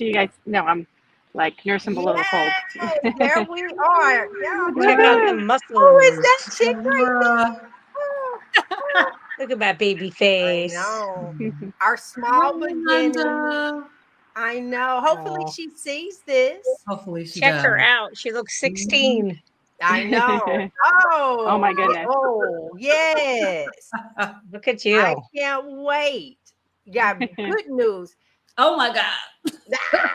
so you guys know I'm like nursing below the fold. Yes, there we are. Y'all Check out the know. Who is muscles. that chick right there? Oh, oh. Look at my baby I face. know. Our small beginning. Linda. I know. Hopefully Oh, she sees this. Hopefully she check does. her out. She looks 16. I know. Oh my Oh, goodness. oh, yes. Look at I you. can't wait. Got good news. Oh my God. Ah,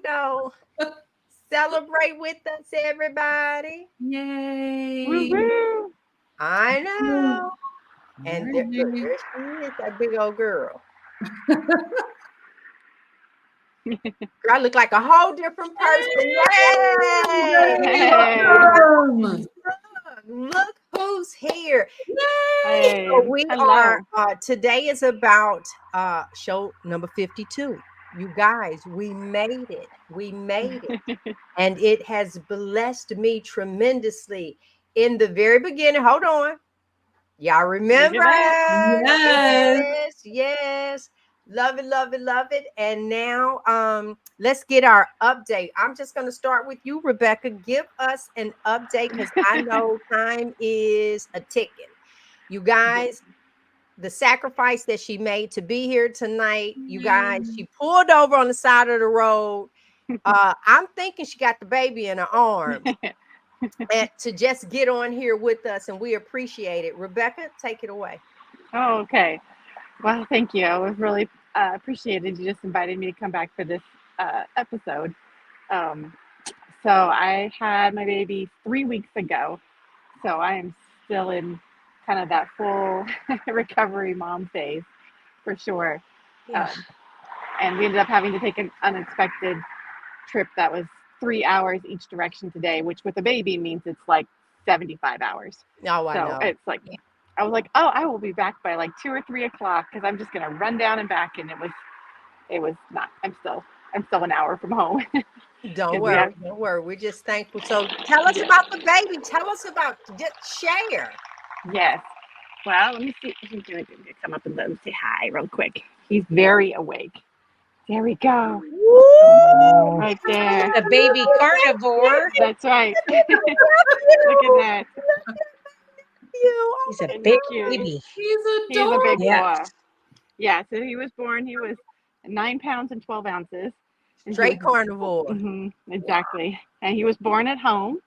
no. Celebrate with us, everybody. Yay. Woo-hoo. I know. And there, look, Alrighty. there she is, that big old girl. Girl, I look like a whole different person. Yay! Hey. Welcome. Look who's here. Hey, So we hello. are today is about show number 52. You guys, we made it. We made it. And it has blessed me tremendously. In the very beginning, hold on. Y'all remember? Look at Yes. Yes. Love it. And now let's get our update. I'm just going to start with you, Rebecca. Give us an update because I know time is a ticking. You guys, the sacrifice that she made to be here tonight, you guys, she pulled over on the side of the road. I'm thinking she got the baby in her arms. And to just get on here with us, and we appreciate it. Rebecca, take it away. Oh, okay. Well, thank you. I was really appreciated. You just invited me to come back for this episode. Um, so I had my baby 3 weeks ago. So I am still in kind of that full recovery mom phase for sure. Yeah. And we ended up having to take an unexpected trip that was 3 hours each direction today, which with a baby means it's like 75 hours. Oh, I So know. it's like, I was like, oh, I will be back by like 2 or 3 o'clock because I'm just gonna run down and back. And it was not. I'm still an hour from home. Don't worry. We're just thankful. So tell us about the baby. Tell us about just share. Yes. Well, let me see. He's gonna come up and let him say hi real quick. He's very awake. There we go. Oh, Right there. the baby carnivore. That's right. Look at that. He's a Isn't big he cute? He's baby. He's a adorable. big boy. Yes. Yeah, so he was born, he was 9 pounds and 12 ounces. And Straight carnivore. Exactly. And he was born at home.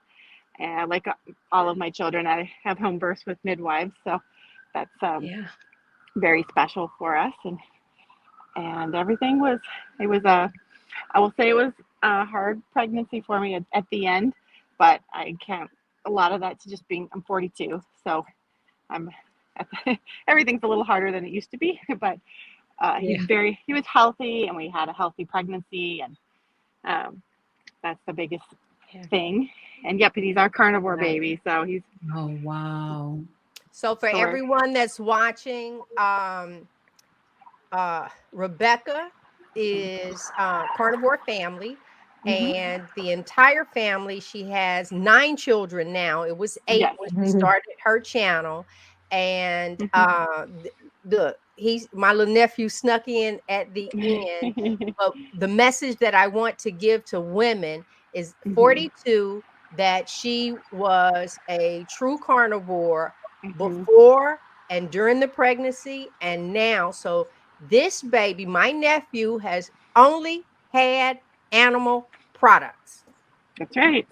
And like all of my children, I have home births with midwives. So that's Yeah. very special for us. And everything was, I will say it was a hard pregnancy for me at the end, but I can't, a lot of that's just being, I'm 42. So I'm, everything's a little harder than it used to be, but he was healthy and we had a healthy pregnancy, and that's the biggest thing. And yep, he's our carnivore baby. So he's, Oh, wow. So for everyone that's watching, Rebecca is carnivore family, and the entire family. She has 9 children now. It was 8 when she started her channel, and look, my little nephew snuck in at the end. But the message that I want to give to women is 42, that she was a true carnivore before and during the pregnancy and now. So this baby, my nephew, has only had animal products. That's right.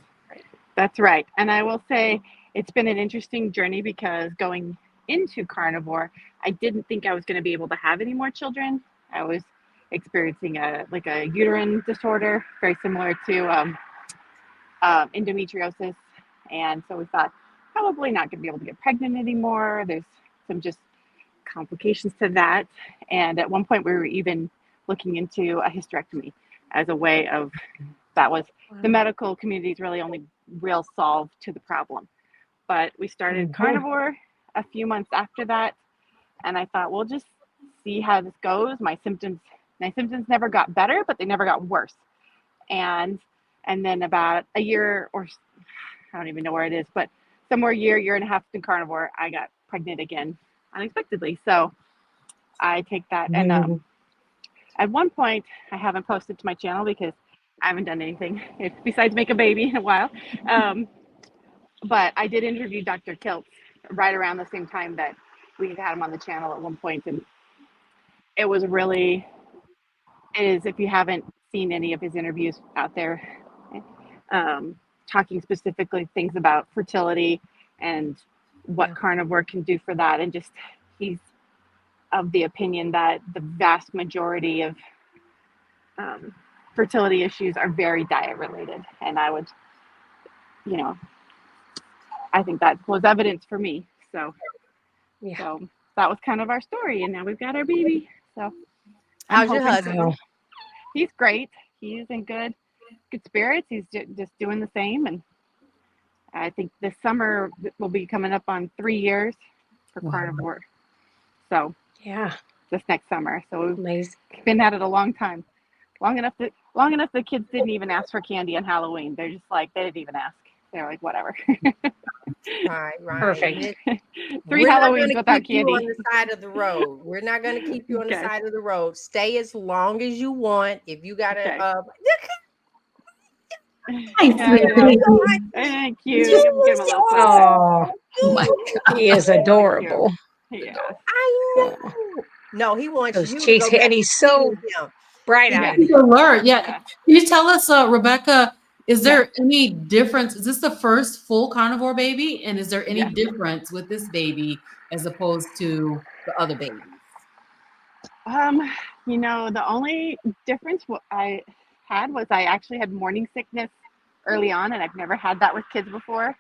That's right. And I will say it's been an interesting journey because going into carnivore, I didn't think I was going to be able to have any more children. I was experiencing a uterine disorder, very similar to endometriosis. And so we thought, probably not going to be able to get pregnant anymore. There's some just complications to that. And at one point we were even looking into a hysterectomy as a way of, that was the medical community's really only real solve to the problem. But we started carnivore a few months after that, and I thought, we'll just see how this goes. My symptoms never got better, but they never got worse. And then about a year, or I don't even know where it is, but somewhere year and a half in carnivore, I got pregnant again unexpectedly. So I take that and at one point, I haven't posted to my channel because I haven't done anything besides make a baby in a while. But I did interview Dr. Kiltz right around the same time that we had him on the channel at one point, and it was really, it is, if you haven't seen any of his interviews out there, talking specifically things about fertility and what carnivore can do for that, and just he's of the opinion that the vast majority of fertility issues are very diet related, and I would, you know, I think that was evidence for me. So, so that was kind of our story, and now we've got our baby. So, how's your husband? He's great. He's in good spirits. He's just doing the same, and I think this summer will be coming up on 3 years for carnivore. So this next summer. So we've been at it a long time, long enough the kids didn't even ask for candy on Halloween. They're just like, they didn't even ask. They're like, whatever. Right. Perfect. 3 Halloweens without candy. You on the side of the road. We're not going to keep you on the side of the road. Stay as long as you want. If you got to, thank you. Oh my God. He is adorable. Yeah. I know. No, he wants Those you cheeks, to go and he's so bright-eyed. He's alert. Yeah. Can you tell us, Rebecca, is there any difference? Is this the first full carnivore baby? And is there any difference with this baby as opposed to the other babies? You know, the only difference I had was I actually had morning sickness early on, and I've never had that with kids before.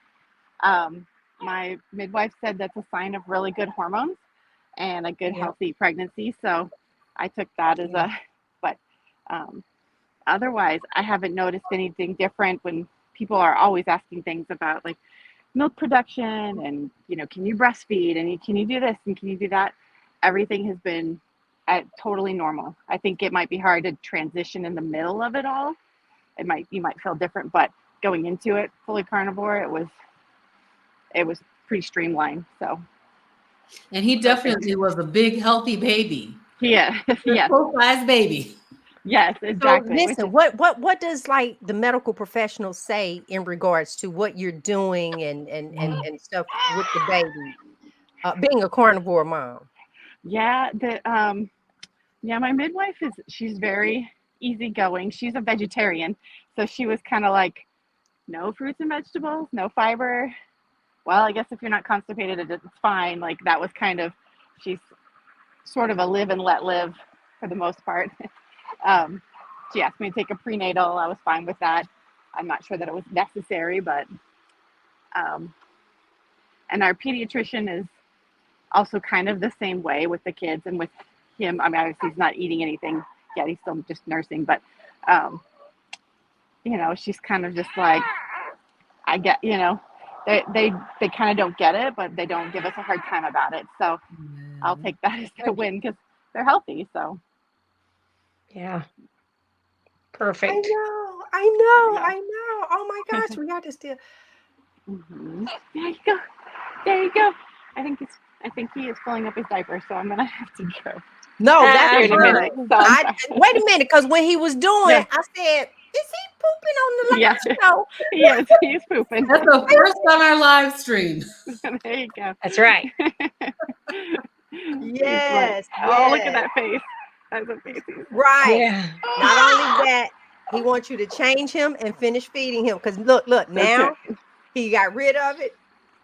My midwife said that's a sign of really good hormones and a good healthy pregnancy. So I took that as but otherwise I haven't noticed anything different when people are always asking things about like milk production and, you know, can you breastfeed and can you do this and can you do that? Everything has been totally normal. I think it might be hard to transition in the middle of it all. You might feel different, but going into it fully carnivore, it was pretty streamlined. So, and he definitely was a big, healthy baby. Yeah, full-size baby. Yes, exactly. So listen, what does like the medical professionals say in regards to what you're doing and stuff with the baby, being a carnivore mom? Yeah, my midwife she's very easygoing. She's a vegetarian, so she was kind of like, no fruits and vegetables, no fiber. Well, I guess if you're not constipated, it's fine. Like that was kind of, she's sort of a live and let live for the most part. She asked me to take a prenatal. I was fine with that. I'm not sure that it was necessary, but and our pediatrician is also kind of the same way with the kids and with him. I mean, obviously he's not eating anything yet. He's still just nursing, but you know, she's kind of just like, I get, you know, they kind of don't get it, but they don't give us a hard time about it. So I'll take that as a win because they're healthy. So yeah, perfect. I know. Oh my gosh, we got to still. There you go. I think he is filling up his diaper, so I'm gonna have to go. No, that's in a minute. So. Wait a minute, because when he was doing it, I said, "Is he pooping on the live show?" Yes, he's pooping. That's the first on our live stream. There you go. That's right. Yes. Oh, look at that face. That's amazing. Right. Yeah. Not only that, he wants you to change him and finish feeding him. Because look, now he got rid of it.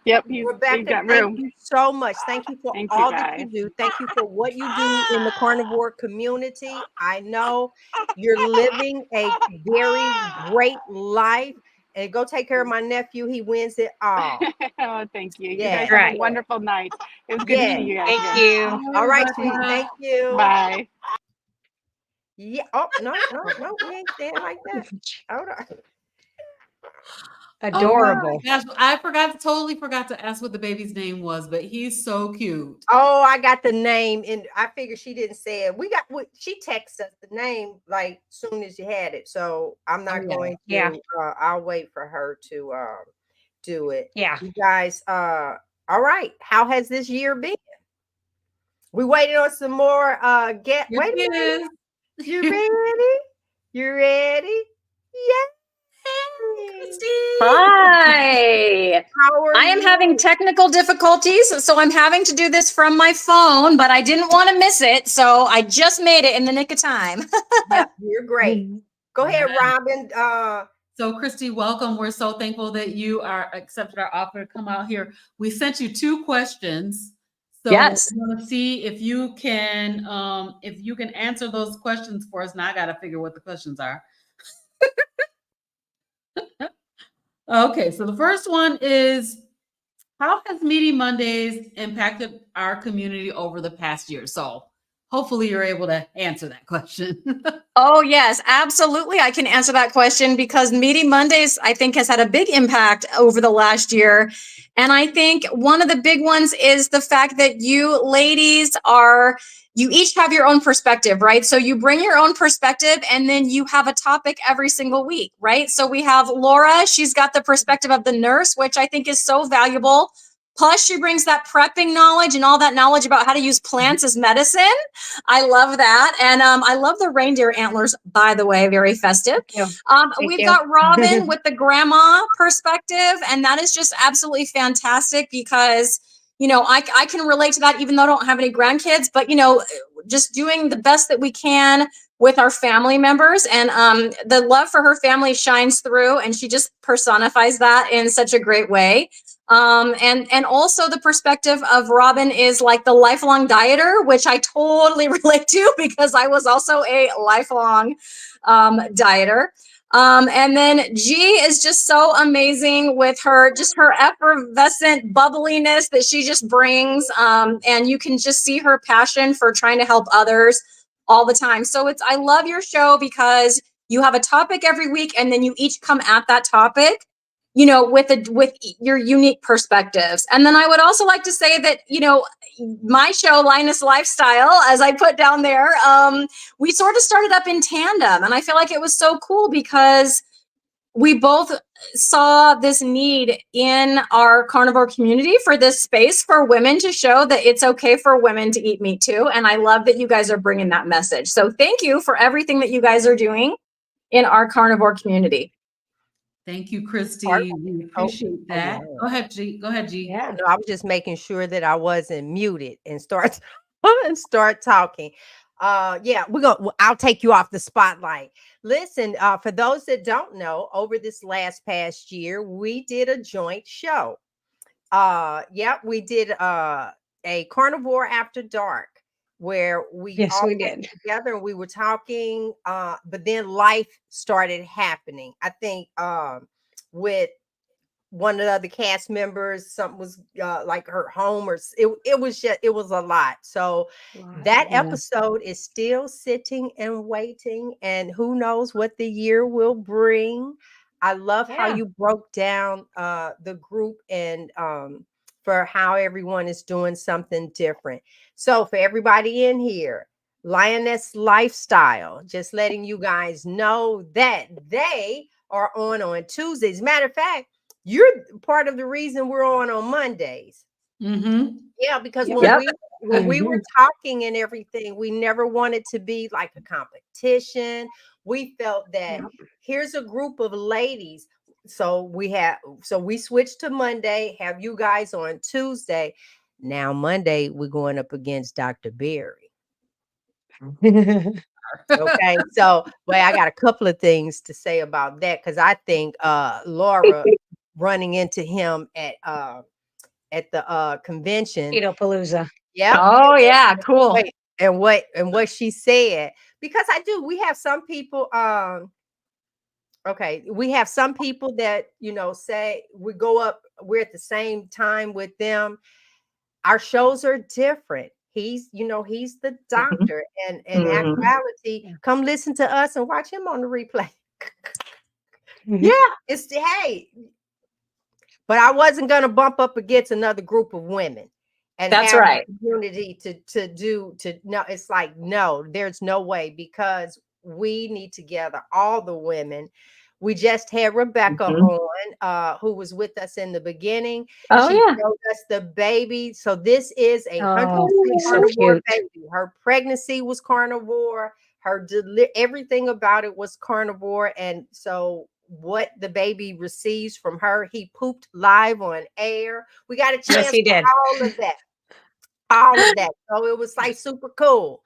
Yep, Rebecca, got room. Thank you so much. Thank you for all that you do. Thank you for what you do in the carnivore community. I know you're living a very great life. And go take care of my nephew. He wins it all. Oh, thank you. Yeah. You guys have a wonderful night. It was good to see you guys. Thank you. All right, sweetie. Thank you. Bye. Yeah. Oh, no, we ain't staying like that. Hold on. Adorable. Oh, I totally forgot to ask what the baby's name was, but he's so cute. Oh, I got the name, and I figured she didn't say it. She texted us the name like soon as she had it, so I'm not going to. Yeah. I'll wait for her to do it. Yeah. You guys. All right. How has this year been? We waited on some more. Wait a minute. You ready? You ready? Christy. Yay! Hi. How are I am you? having technical difficulties, so I'm having to do this from my phone, but I didn't want to miss it, so I just made it in the nick of time. Yep, you're great. Go ahead, Yeah. Robin. So, Christy, welcome. We're so thankful that you are accepted our offer to come out here. We sent you 2 questions. So Yes. we want to see if you can answer those questions for us. Now I got to figure what the questions are. Okay, so the first one is, how has Meaty Mondays impacted our community over the past year? So hopefully you're able to answer that question. Oh, yes, absolutely. I can answer that question because Meaty Mondays, I think, has had a big impact over the last year. And I think one of the big ones is the fact that you ladies you each have your own perspective, right? So you bring your own perspective and then you have a topic every single week, right? So we have Laura, she's got the perspective of the nurse, which I think is so valuable. Plus, she brings that prepping knowledge and all that knowledge about how to use plants as medicine. I love that. And I love the reindeer antlers, by the way, very festive. We've got Robin with the grandma perspective. And that is just absolutely fantastic because, I can relate to that even though I don't have any grandkids, but, just doing the best that we can with our family members. And the love for her family shines through, and she just personifies that in such a great way. And also the perspective of Robin is like the lifelong dieter, which I totally relate to because I was also a lifelong dieter. And then G is just so amazing with her effervescent bubbliness that she just brings. And you can just see her passion for trying to help others all the time. So I love your show because you have a topic every week and then you each come at that topic, with your unique perspectives. And then I would also like to say that, my show, Linus Lifestyle, as I put down there, we sort of started up in tandem. And I feel like it was so cool because we both saw this need in our carnivore community for this space for women to show that it's okay for women to eat meat too. And I love that you guys are bringing that message. So thank you for everything that you guys are doing in our carnivore community. Thank you, Christy. We appreciate that. Yeah. Go ahead, G. Yeah, no, I was just making sure that I wasn't muted and start talking. Yeah, I'll take you off the spotlight. Listen, for those that don't know, over this past year, we did a joint show. Yeah, we did a Carnivore After Dark where we all did together and we were talking, but then life started happening. I think with one of the other cast members, something was like her home, or it was a lot. So that episode is still sitting and waiting, and who knows what the year will bring. I love how you broke down the group and for how everyone is doing something different. So for everybody in here, Lioness Lifestyle, just letting you guys know that they are on Tuesdays. Matter of fact, you're part of the reason we're on Mondays. Mm-hmm. Yeah, because when we were talking and everything, we never wanted to be like a competition. We felt that here's a group of ladies. So we switched to Monday, have you guys on Tuesday. Now Monday, we're going up against Dr. Berry. Okay, so I got a couple of things to say about that because I think Laura running into him at the convention, Palooza. yeah. Oh yeah, cool. Wait, and what she said, because we have some people okay, we have some people that say we go up, we're at the same time with them. Our shows are different. He's the doctor, and in actuality, come listen to us and watch him on the replay. Yeah, hey, but I wasn't gonna bump up against another group of women and That's have right. unity to no, it's like, no, there's no way, because we need to gather all the women. We just had Rebecca on, who was with us in the beginning. She showed us the baby. So this is a 100% carnivore baby. Her pregnancy was carnivore. everything about it was carnivore. And so what the baby receives from her, he pooped live on air. We got a Yes, chance he for did. all of that. All of that. So it was like super cool.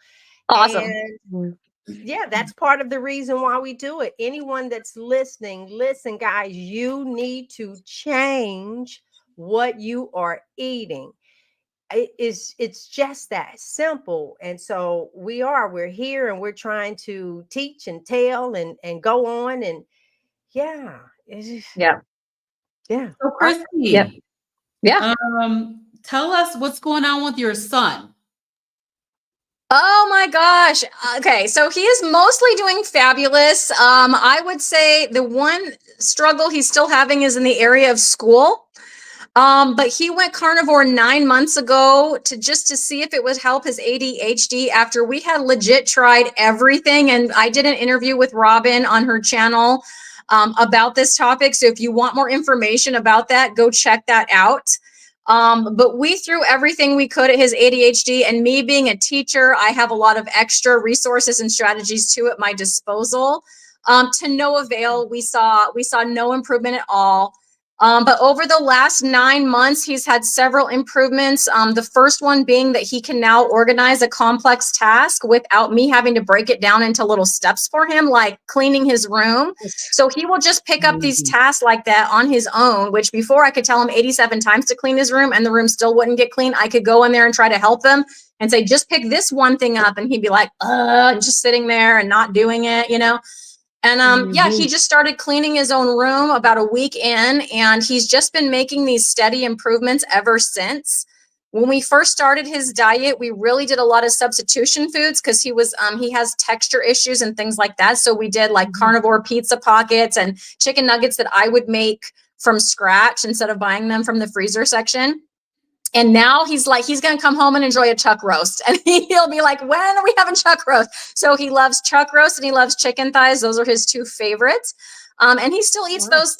Awesome. And yeah, that's part of the reason why we do it. Anyone that's listening, listen, guys, you need to change what you are eating. It's just that simple. And so we're here and we're trying to teach and tell and go on. And yeah, Yeah. yeah. So Christy, Yeah. Tell us what's going on with your son. Oh my gosh. Okay, so he is mostly doing fabulous. I would say the one struggle he's still having is in the area of school. But he went carnivore 9 months ago to see if it would help his ADHD after we had legit tried everything. And I did an interview with Robin on her channel about this topic. So if you want more information about that, go check that out. But we threw everything we could at his ADHD, and me being a teacher, I have a lot of extra resources and strategies too at my disposal. To no avail. We saw no improvement at all. But over the last 9 months, he's had several improvements. The first one being that he can now organize a complex task without me having to break it down into little steps for him, like cleaning his room. So he will just pick up these tasks like that on his own, which before I could tell him 87 times to clean his room and the room still wouldn't get clean. I could go in there and try to help him and say, just pick this one thing up. And he'd be like, just sitting there and not doing it, you know? And yeah, he just started cleaning his own room about a week in, and he's just been making these steady improvements ever since. When we first started his diet, we really did a lot of substitution foods because he has texture issues and things like that. So we did like carnivore pizza pockets and chicken nuggets that I would make from scratch instead of buying them from the freezer section. And now he's going to come home and enjoy a chuck roast. And he'll be like, when are we having chuck roast? So he loves chuck roast and he loves chicken thighs. Those are his two favorites. And he still eats those,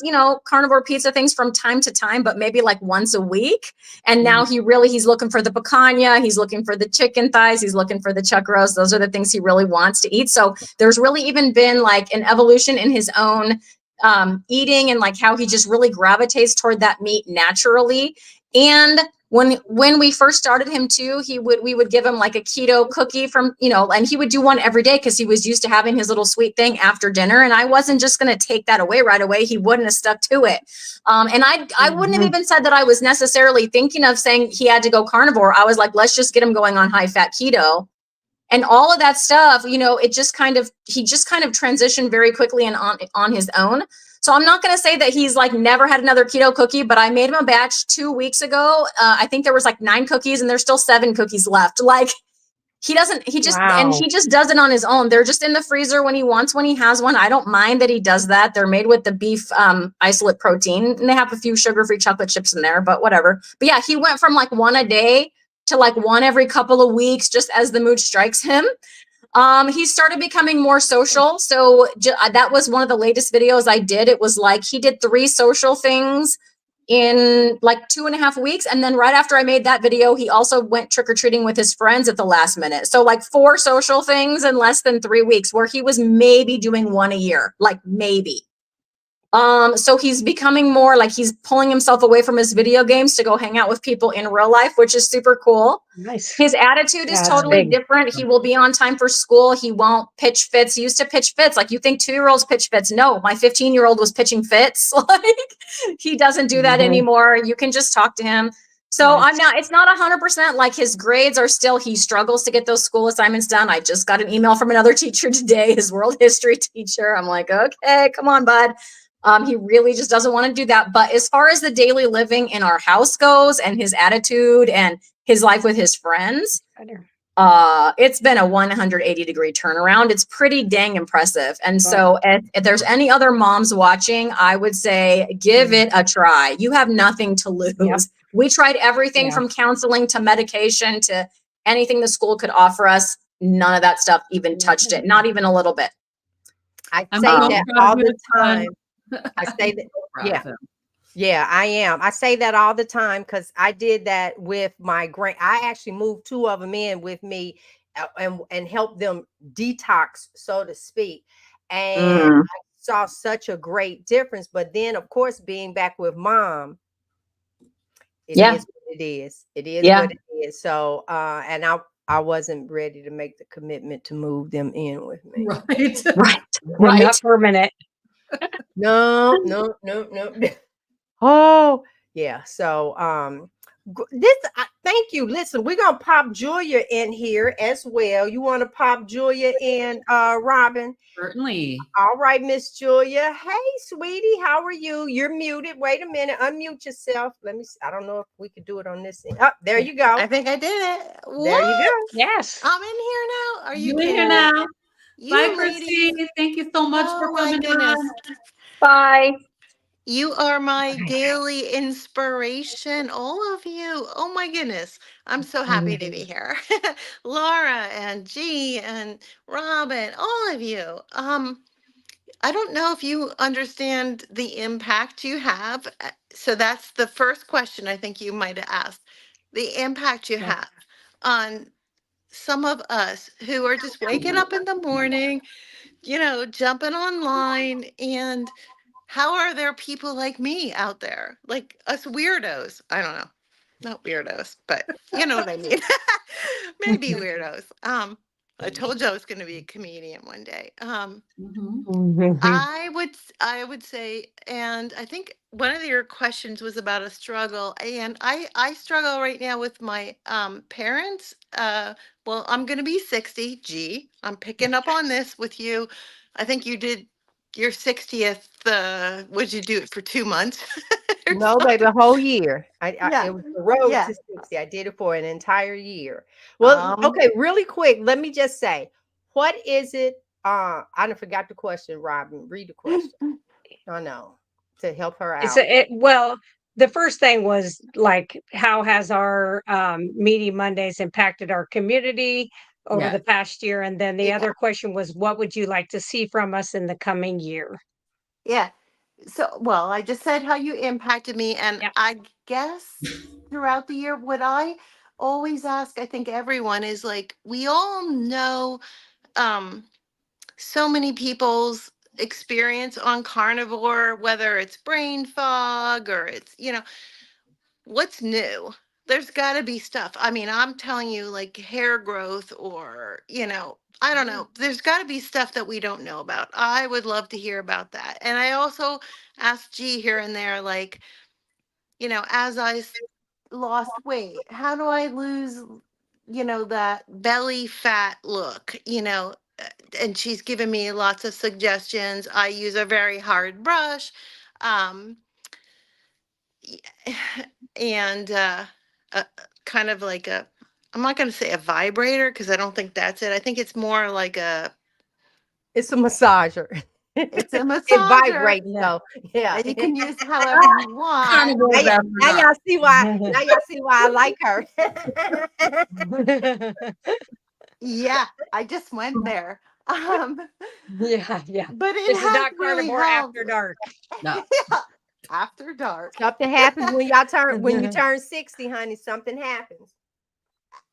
carnivore pizza things from time to time, but maybe like once a week. And now he's looking for the picanha. He's looking for the chicken thighs. He's looking for the chuck roast. Those are the things he really wants to eat. So there's really even been like an evolution in his own eating and like how he just really gravitates toward that meat naturally. And when we first started him too, we would give him like a keto cookie from, and he would do one every day because he was used to having his little sweet thing after dinner. And I wasn't just going to take that away right away. He wouldn't have stuck to it. And I wouldn't have even said that I was necessarily thinking of saying he had to go carnivore. I was like, let's just get him going on high fat keto. And all of that stuff, he just kind of transitioned very quickly and on his own. So I'm not going to say that he's like never had another keto cookie, but I made him a batch 2 weeks ago. I think there was like 9 cookies and there's still 7 cookies left. Like he just does it on his own. They're just in the freezer when he has one. I don't mind that he does that. They're made with the beef isolate protein and they have a few sugar-free chocolate chips in there, but whatever. But yeah, he went from like 1 a day to like 1 every couple of weeks, just as the mood strikes him. He started becoming more social. So that was one of the latest videos I did. It was like he did 3 social things in like 2.5 weeks. And then right after I made that video, he also went trick-or-treating with his friends at the last minute. So like 4 social things in less than 3 weeks, where he was maybe doing 1 a year, like maybe. So he's becoming more like he's pulling himself away from his video games to go hang out with people in real life, which is super cool. Nice. His attitude is totally different. He will be on time for school. He won't pitch fits. He used to pitch fits. Like you think 2-year-olds pitch fits. No, my 15-year-old was pitching fits. Like he doesn't do that anymore. You can just talk to him. So it's not 100% like his grades are still, he struggles to get those school assignments done. I just got an email from another teacher today, his world history teacher. I'm like, okay, come on, bud. He really just doesn't want to do that. But as far as the daily living in our house goes and his attitude and his life with his friends, it's been a 180-degree turnaround. It's pretty dang impressive. And so if there's any other moms watching, I would say, give it a try. You have nothing to lose. Yep. We tried everything from counseling to medication to anything the school could offer us. None of that stuff even touched it. Not even a little bit. I say that all the time. I say that, yeah, I am. I say that all the time because I did that with my I actually moved 2 of them in with me and help them detox, so to speak. And I saw such a great difference. But then, of course, being back with mom, it is what it is. It is what it is. So, and I wasn't ready to make the commitment to move them in with me. Right. Not for a minute. No. Oh, yeah. So, thank you. Listen, we're gonna pop Julia in here as well. You want to pop Julia in, Robin? Certainly. All right, Miss Julia. Hey, sweetie, how are you? You're muted. Wait a minute. Unmute yourself. Let me see. I don't know if we could do it on this end. Oh, there you go. I think I did it. There you go. Yes. I'm in here now. Are you in here kidding now? me? Bye, ladies. Christy. Thank you so much for my coming goodness. on. Bye. You are my daily inspiration, all of you. Oh my goodness. I'm so happy to be here. Laura and G and Robin, all of you. I don't know if you understand the impact you have. So that's the first question I think you might have asked. The impact you have on some of us who are just waking up in the morning, jumping online. And how are there people like me out there, like us weirdos? I don't know, not weirdos, but you know what I mean. Maybe weirdos. I told you I was going to be a comedian one day. I would say, and I think one of your questions was about a struggle, and I struggle right now with my parents. Well, I'm going to be 60. Gee, I'm picking up on this with you. I think you did your 60th. Would you do it for 2 months? No, baby, the whole year. Yeah. It was the road Yeah. to 60. I did it for an entire year. Well, okay, really quick. Let me just say, what is it? I done forgot the question, Robin. Read the question. I know, to help her out. Well, the first thing was like, how has our Meaty Mondays impacted our community over the past year? And then the other question was, what would you like to see from us in the coming year? Yeah. So, well, I just said how you impacted me. And I guess throughout the year, what I always ask, I think everyone is like, we all know so many people's experience on carnivore, whether it's brain fog or it's, what's new? There's got to be stuff. I mean, I'm telling you, like hair growth or, I don't know. There's got to be stuff that we don't know about. I would love to hear about that. And I also asked G here and there, like, as lost weight, how do I lose, that belly fat look, and she's given me lots of suggestions. I use a very hard brush. Um, and kind of like I'm not going to say a vibrator because I don't think that's it. I think it's more like it's a massager. It's a massager. It vibrates, though. Yeah. And you can use however you want. Now y'all see why. Now y'all see why I like her. Yeah, I just went there. Yeah. But it This is has not really carnivore helped. after dark. No. Yeah, after dark. Something happens when you turn 60, honey. Something happens.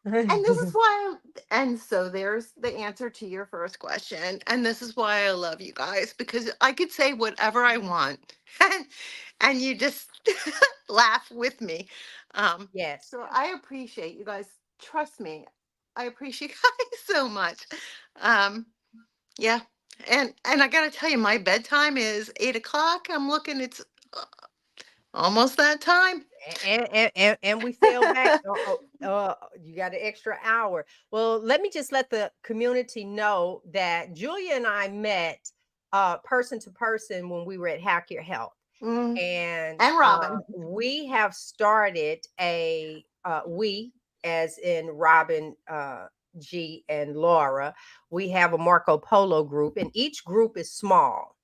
And this is why, and so there's the answer to your first question. And this is why I love you guys, because I could say whatever I want and you just laugh with me. Yes. So I appreciate you guys. Trust me. I appreciate you guys so much. Yeah. And I gotta tell you, my bedtime is 8 o'clock. I'm looking, it's almost that time. And we fell back. You got an extra hour. Well, let me just let the community know that Julia and I met person to person when we were at Hack Your Health. And Robin. We have started we, as in Robin, G, and Laura, we have a Marco Polo group, and each group is small.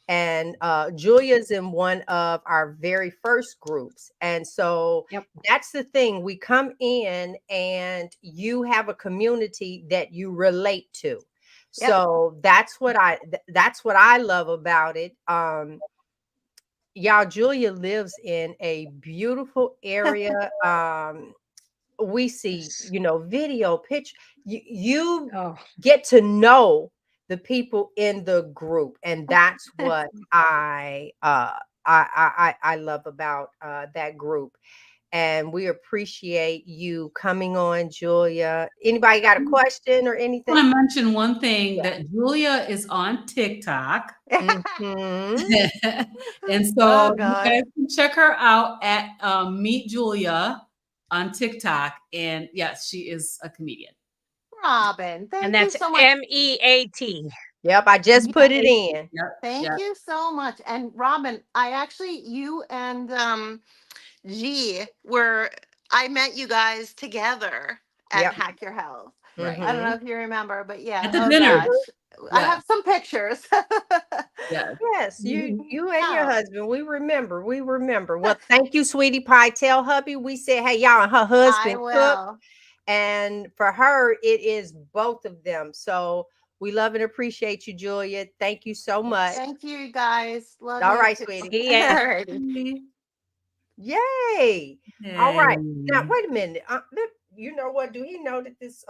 And Julia's in one of our very first groups. And so that's the thing. We come in and you have a community that you relate to. So that's what I love about it. Y'all, Julia lives in a beautiful area. we see, video, picture. You Oh, get to know the people in the group, and that's what I love about that group. And we appreciate you coming on, Julia. Anybody got a question or I anything? want to mention one thing, Yeah. that Julia is on TikTok. Mhm. And so Oh, you God. guys can check her out at Meet Julia on TikTok. And yes, she is a comedian. Robin, thank and you that's so much. MEAT. Yep, I just put it in. Yep. Thank Yep. you so much. And Robin, you and G I met you guys together at Yep. Hack Your Health. Right. I don't know Mhm. if you remember, but yeah. At the Oh dinner. gosh. I Yeah. have some pictures. Yes. Yes, you and your Wow. husband. We remember. We remember. Well, thank you, sweetie pie. Tell hubby we said, hey, y'all, and her I husband cook. will. And for her, it is both of them. So we love and appreciate you, Julia. Thank you so much. Thank you guys. Love All you right, too. sweetie. Yeah. Alrighty. Yay. All right. Now, Yay. wait a minute. You know what? Do he know that this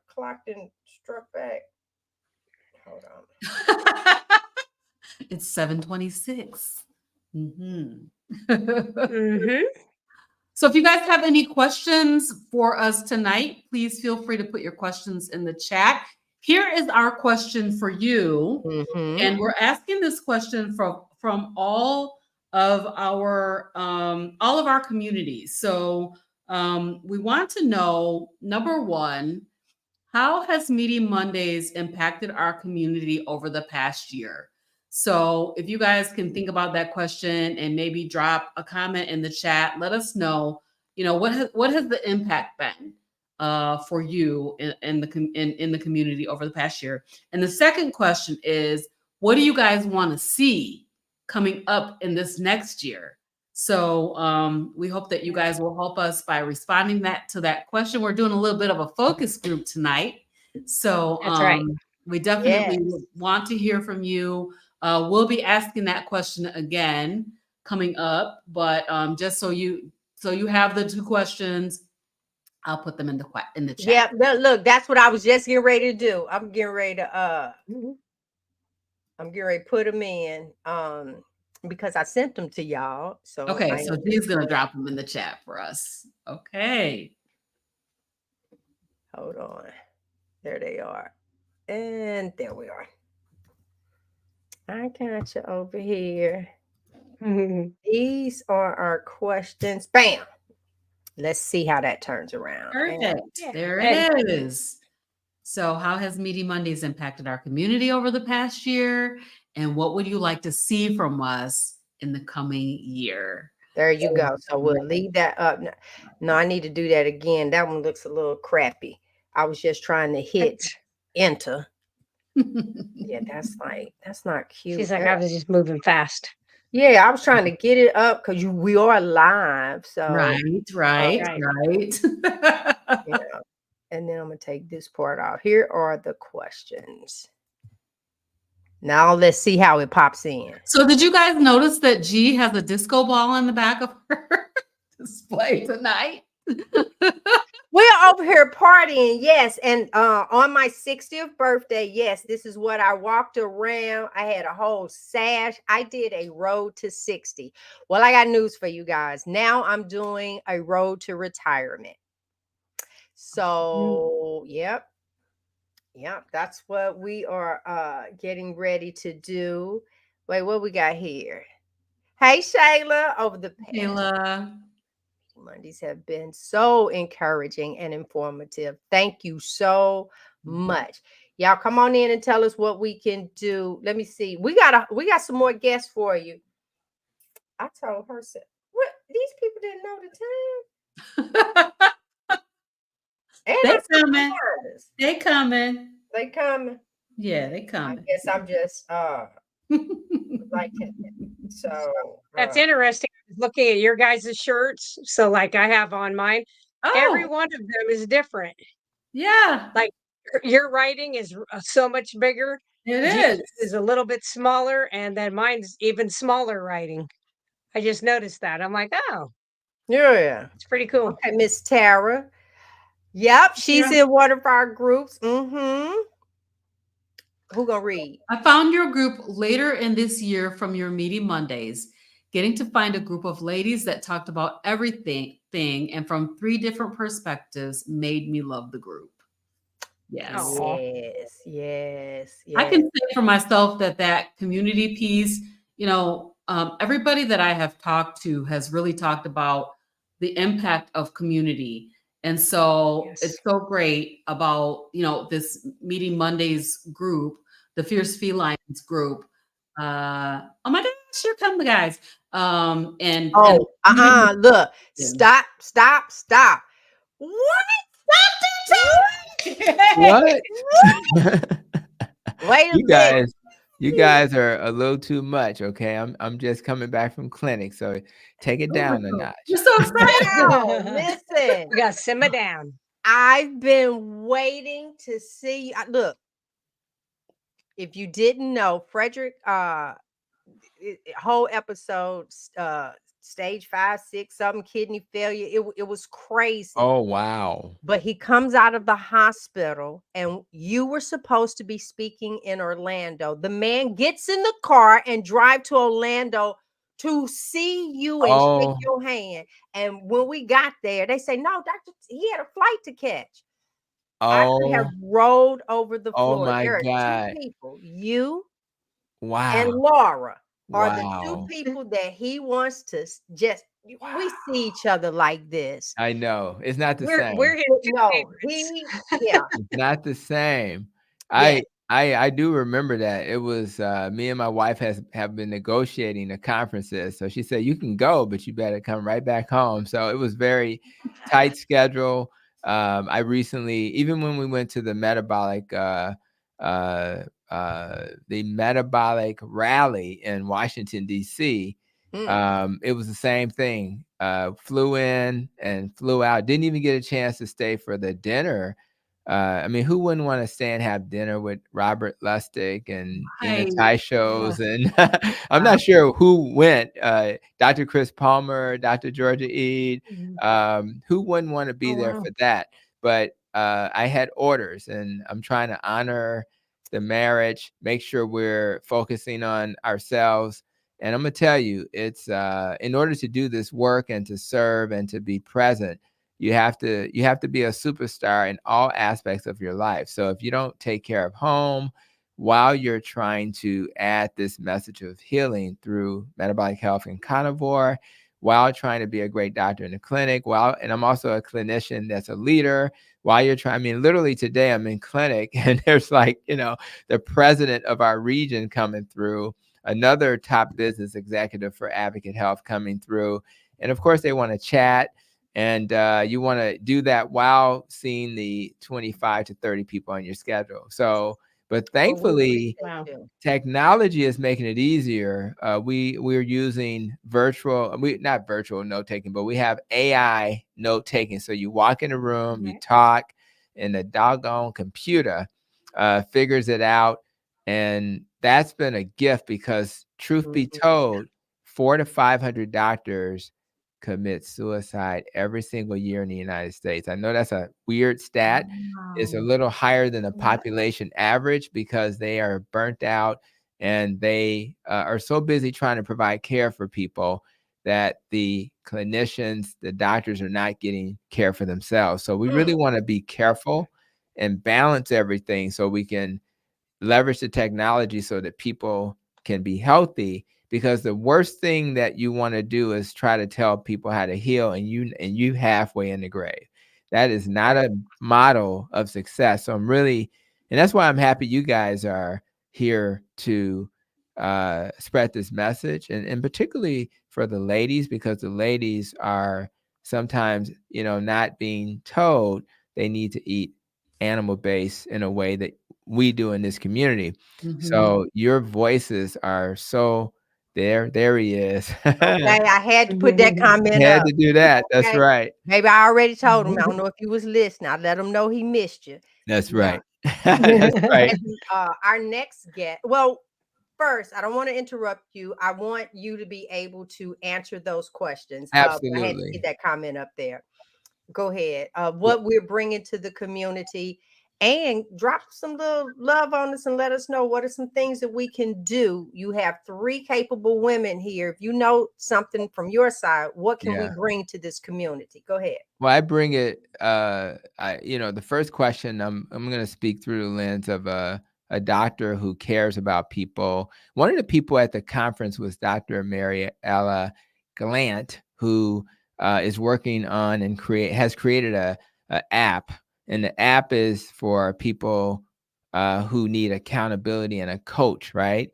clock didn't struck back? Hold on. It's 7:26. Mm-hmm. So if you guys have any questions for us tonight, please feel free to put your questions in the chat. Here is our question for you. Mhm. And we're asking this question from all of our communities. So we want to know, number one, how has Meaty Mondays impacted our community over the past year? So if you guys can think about that question and maybe drop a comment in the chat, let us know, what has the impact been for you in the community over the past year? And the second question is, what do you guys want to see coming up in this next year? So we hope that you guys will help us by responding to that question. We're doing a little bit of a focus group tonight. So That's right. we definitely Yes. want to hear from you. We'll be asking that question again coming up, but just so you have the two questions, I'll put them in the chat. Yeah, look, that's what I was just getting ready to do. I'm getting ready to put them in because I sent them to y'all. So Okay, so G's gonna drop them in the chat for us. Okay. Hold on. There they are. And there we are. I got you over here. These are our questions. Bam. Let's see how that turns around. Perfect. Yeah. There it is. So how has Meaty Mondays impacted our community over the past year? And what would you like to see from us in the coming year? There you go. So we'll leave that up. No, I need to do that again. That one looks a little crappy. I was just trying to hit enter. Yeah, that's not cute. She's like, I was just moving fast. Yeah, I was trying to get it up because we are live. So Right. yeah. And then I'm gonna take this part out. Here are the questions. Now let's see how it pops in. So did you guys notice that G has a disco ball in the back of her display tonight? We're over here partying, yes. And on my 60th birthday, yes, this is what I walked around. I had a whole sash. I did a road to 60. Well, I got news for you guys. Now I'm doing a road to retirement. So, yep, that's what we are getting ready to do. Wait, what we got here? Hey, Shayla, over the past Kayla. Mondays have been so encouraging and informative. Thank you so much. Y'all come on in and tell us what we can do. Let me see. We got some more guests for you. I told her, what, these people didn't know the time. And They coming. They coming. They coming. Yeah, they coming. I guess I'm just like so. That's interesting. Looking at your guys' shirts. So, like I have on mine, every one of them is different. Yeah. Like your writing is so much bigger. It is a little bit smaller, and then mine's even smaller writing. I just noticed that. I'm like, oh, Yeah. it's pretty cool. Okay, Miss Tara. Yep, she's Yeah. in one of our groups. Who gonna read? I found your group later in this year from your Meaty Mondays. Getting to find a group of ladies that talked about everything and from 3 different perspectives made me love the group. Yes. Aw. Yes. I can say for myself that community piece, everybody that I have talked to has really talked about the impact of community. And so Yes. it's so great about, this Meeting Mondays group, the Fierce FeLions group. Oh my gosh, here come the guys. And Look, stop. What? What? Wait a You minute. guys are a little too much, okay? I'm just coming back from clinic, so take it down a notch. You're so excited. Wow, listen. We gotta simmer down. I've been waiting to see you. Look, if you didn't know, Frederick, whole episode, stage 5, 6, something, kidney failure. It was crazy. Oh, wow. But he comes out of the hospital, and you were supposed to be speaking in Orlando. The man gets in the car and drive to Orlando to see you and shake Oh, your hand. And when we got there, they say, no, doctor, he had a flight to catch. I could have oh, rolled over the oh floor. my There are 2 God. people, you and Wow. Laura are the 2 Wow. people that he wants to just, we see each other like this. I know. It's not the same. We're his No, favorites. yeah. It's not the same. Yeah. I do remember that. It was me and my wife have been negotiating the conferences. So she said, you can go, but you better come right back home. So it was very tight schedule. I recently, even when we went to the metabolic rally in Washington, D.C., it was the same thing. Flew in and flew out. Didn't even get a chance to stay for the dinner. I mean, who wouldn't want to stay and have dinner with Robert Lustig and Ina Right. shows? And I'm not sure who went. Dr. Chris Palmer, Dr. Georgia Eid. Who wouldn't want to be there for that? But I had orders, and I'm trying to honor the marriage, make sure we're focusing on ourselves. And I'm gonna tell you, it's in order to do this work and to serve and to be present, you have to be a superstar in all aspects of your life. So if you don't take care of home while you're trying to add this message of healing through metabolic health and carnivore, while trying to be a great doctor in the clinic, and I'm also a clinician that's a leader, while you're trying, I mean, literally today I'm in clinic and there's the president of our region coming through, another top business executive for Advocate Health coming through. And of course they want to chat. And you want to do that while seeing the 25 to 30 people on your schedule. So, but thankfully, technology is making it easier. We're using not virtual note taking, but we have AI note taking. So you walk in a room, you talk, and the doggone computer figures it out. And that's been a gift because, truth be told, 400 to 500 doctors commit suicide every single year in the United States. I know that's a weird stat. It's a little higher than the population average because they are burnt out and they are so busy trying to provide care for people that the clinicians, the doctors are not getting care for themselves. So we really want to be careful and balance everything so we can leverage the technology so that people can be healthy. Because the worst thing that you want to do is try to tell people how to heal and you halfway in the grave. That is not a model of success. So and that's why I'm happy you guys are here to spread this message, and particularly for the ladies, because the ladies are sometimes, not being told they need to eat animal-based in a way that we do in this community. So your voices are so there he is. Okay, I had to put that comment Had up. to do that. That's Okay. right. Maybe I already told him. I don't know if he was listening. I let him know he missed you. That's right. That's right. Our next guest. Well, first, I don't want to interrupt you. I want you to be able to answer those questions. I had to Absolutely. get that comment up there. go ahead. What we're bringing to the community, and drop some little love on us and let us know what are some things that we can do. You have 3 capable women here. If you know something from your side, what can we bring to this community? Go ahead. Well, I bring it, the first question, I'm going to speak through the lens of a doctor who cares about people. One of the people at the conference was Dr. Mariella Glant, who is working on and has created a app, and the app is for people who need accountability and a coach, right?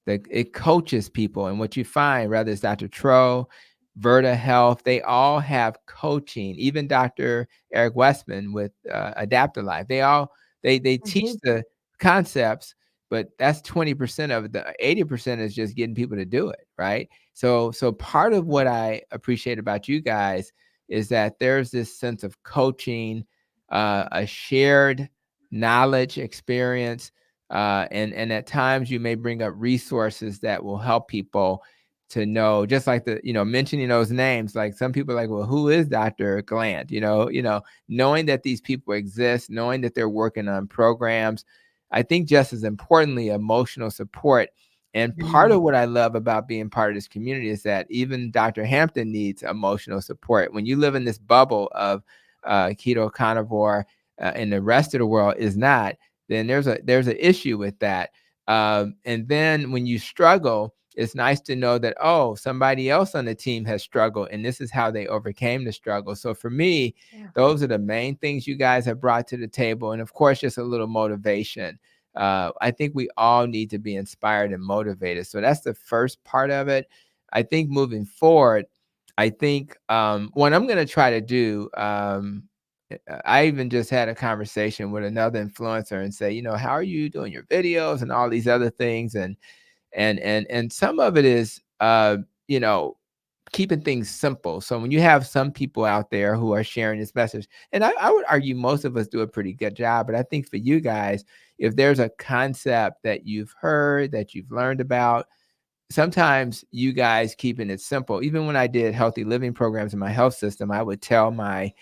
It coaches people, and what you find, whether it's Dr. Tro, Verta Health, they all have coaching. Even Dr. Eric Westman with Adaptive Life, they teach the concepts, but that's 20% of it. The 80% is just getting people to do it, right? So part of what I appreciate about you guys is that there's this sense of coaching, a shared knowledge, experience, and at times you may bring up resources that will help people to know, just like mentioning those names. Like some people are like, well, who is Dr. Glant? Knowing that these people exist, knowing that they're working on programs. I think just as importantly, emotional support. And part of what I love about being part of this community is that even Dr. Hampton needs emotional support. When you live in this bubble of keto carnivore and the rest of the world is not, then there's an issue with that. And then when you struggle, it's nice to know that, somebody else on the team has struggled and this is how they overcame the struggle. So for me, those are the main things you guys have brought to the table. And of course, just a little motivation. I think we all need to be inspired and motivated. So that's the first part of it. I think moving forward, what I'm going to try to do, I even just had a conversation with another influencer and say, how are you doing your videos and all these other things? And some of it is, keeping things simple. So when you have some people out there who are sharing this message, and I would argue most of us do a pretty good job, but I think for you guys, if there's a concept that you've heard, that you've learned about, sometimes you guys keeping it simple. Even when I did healthy living programs in my health system, I would tell my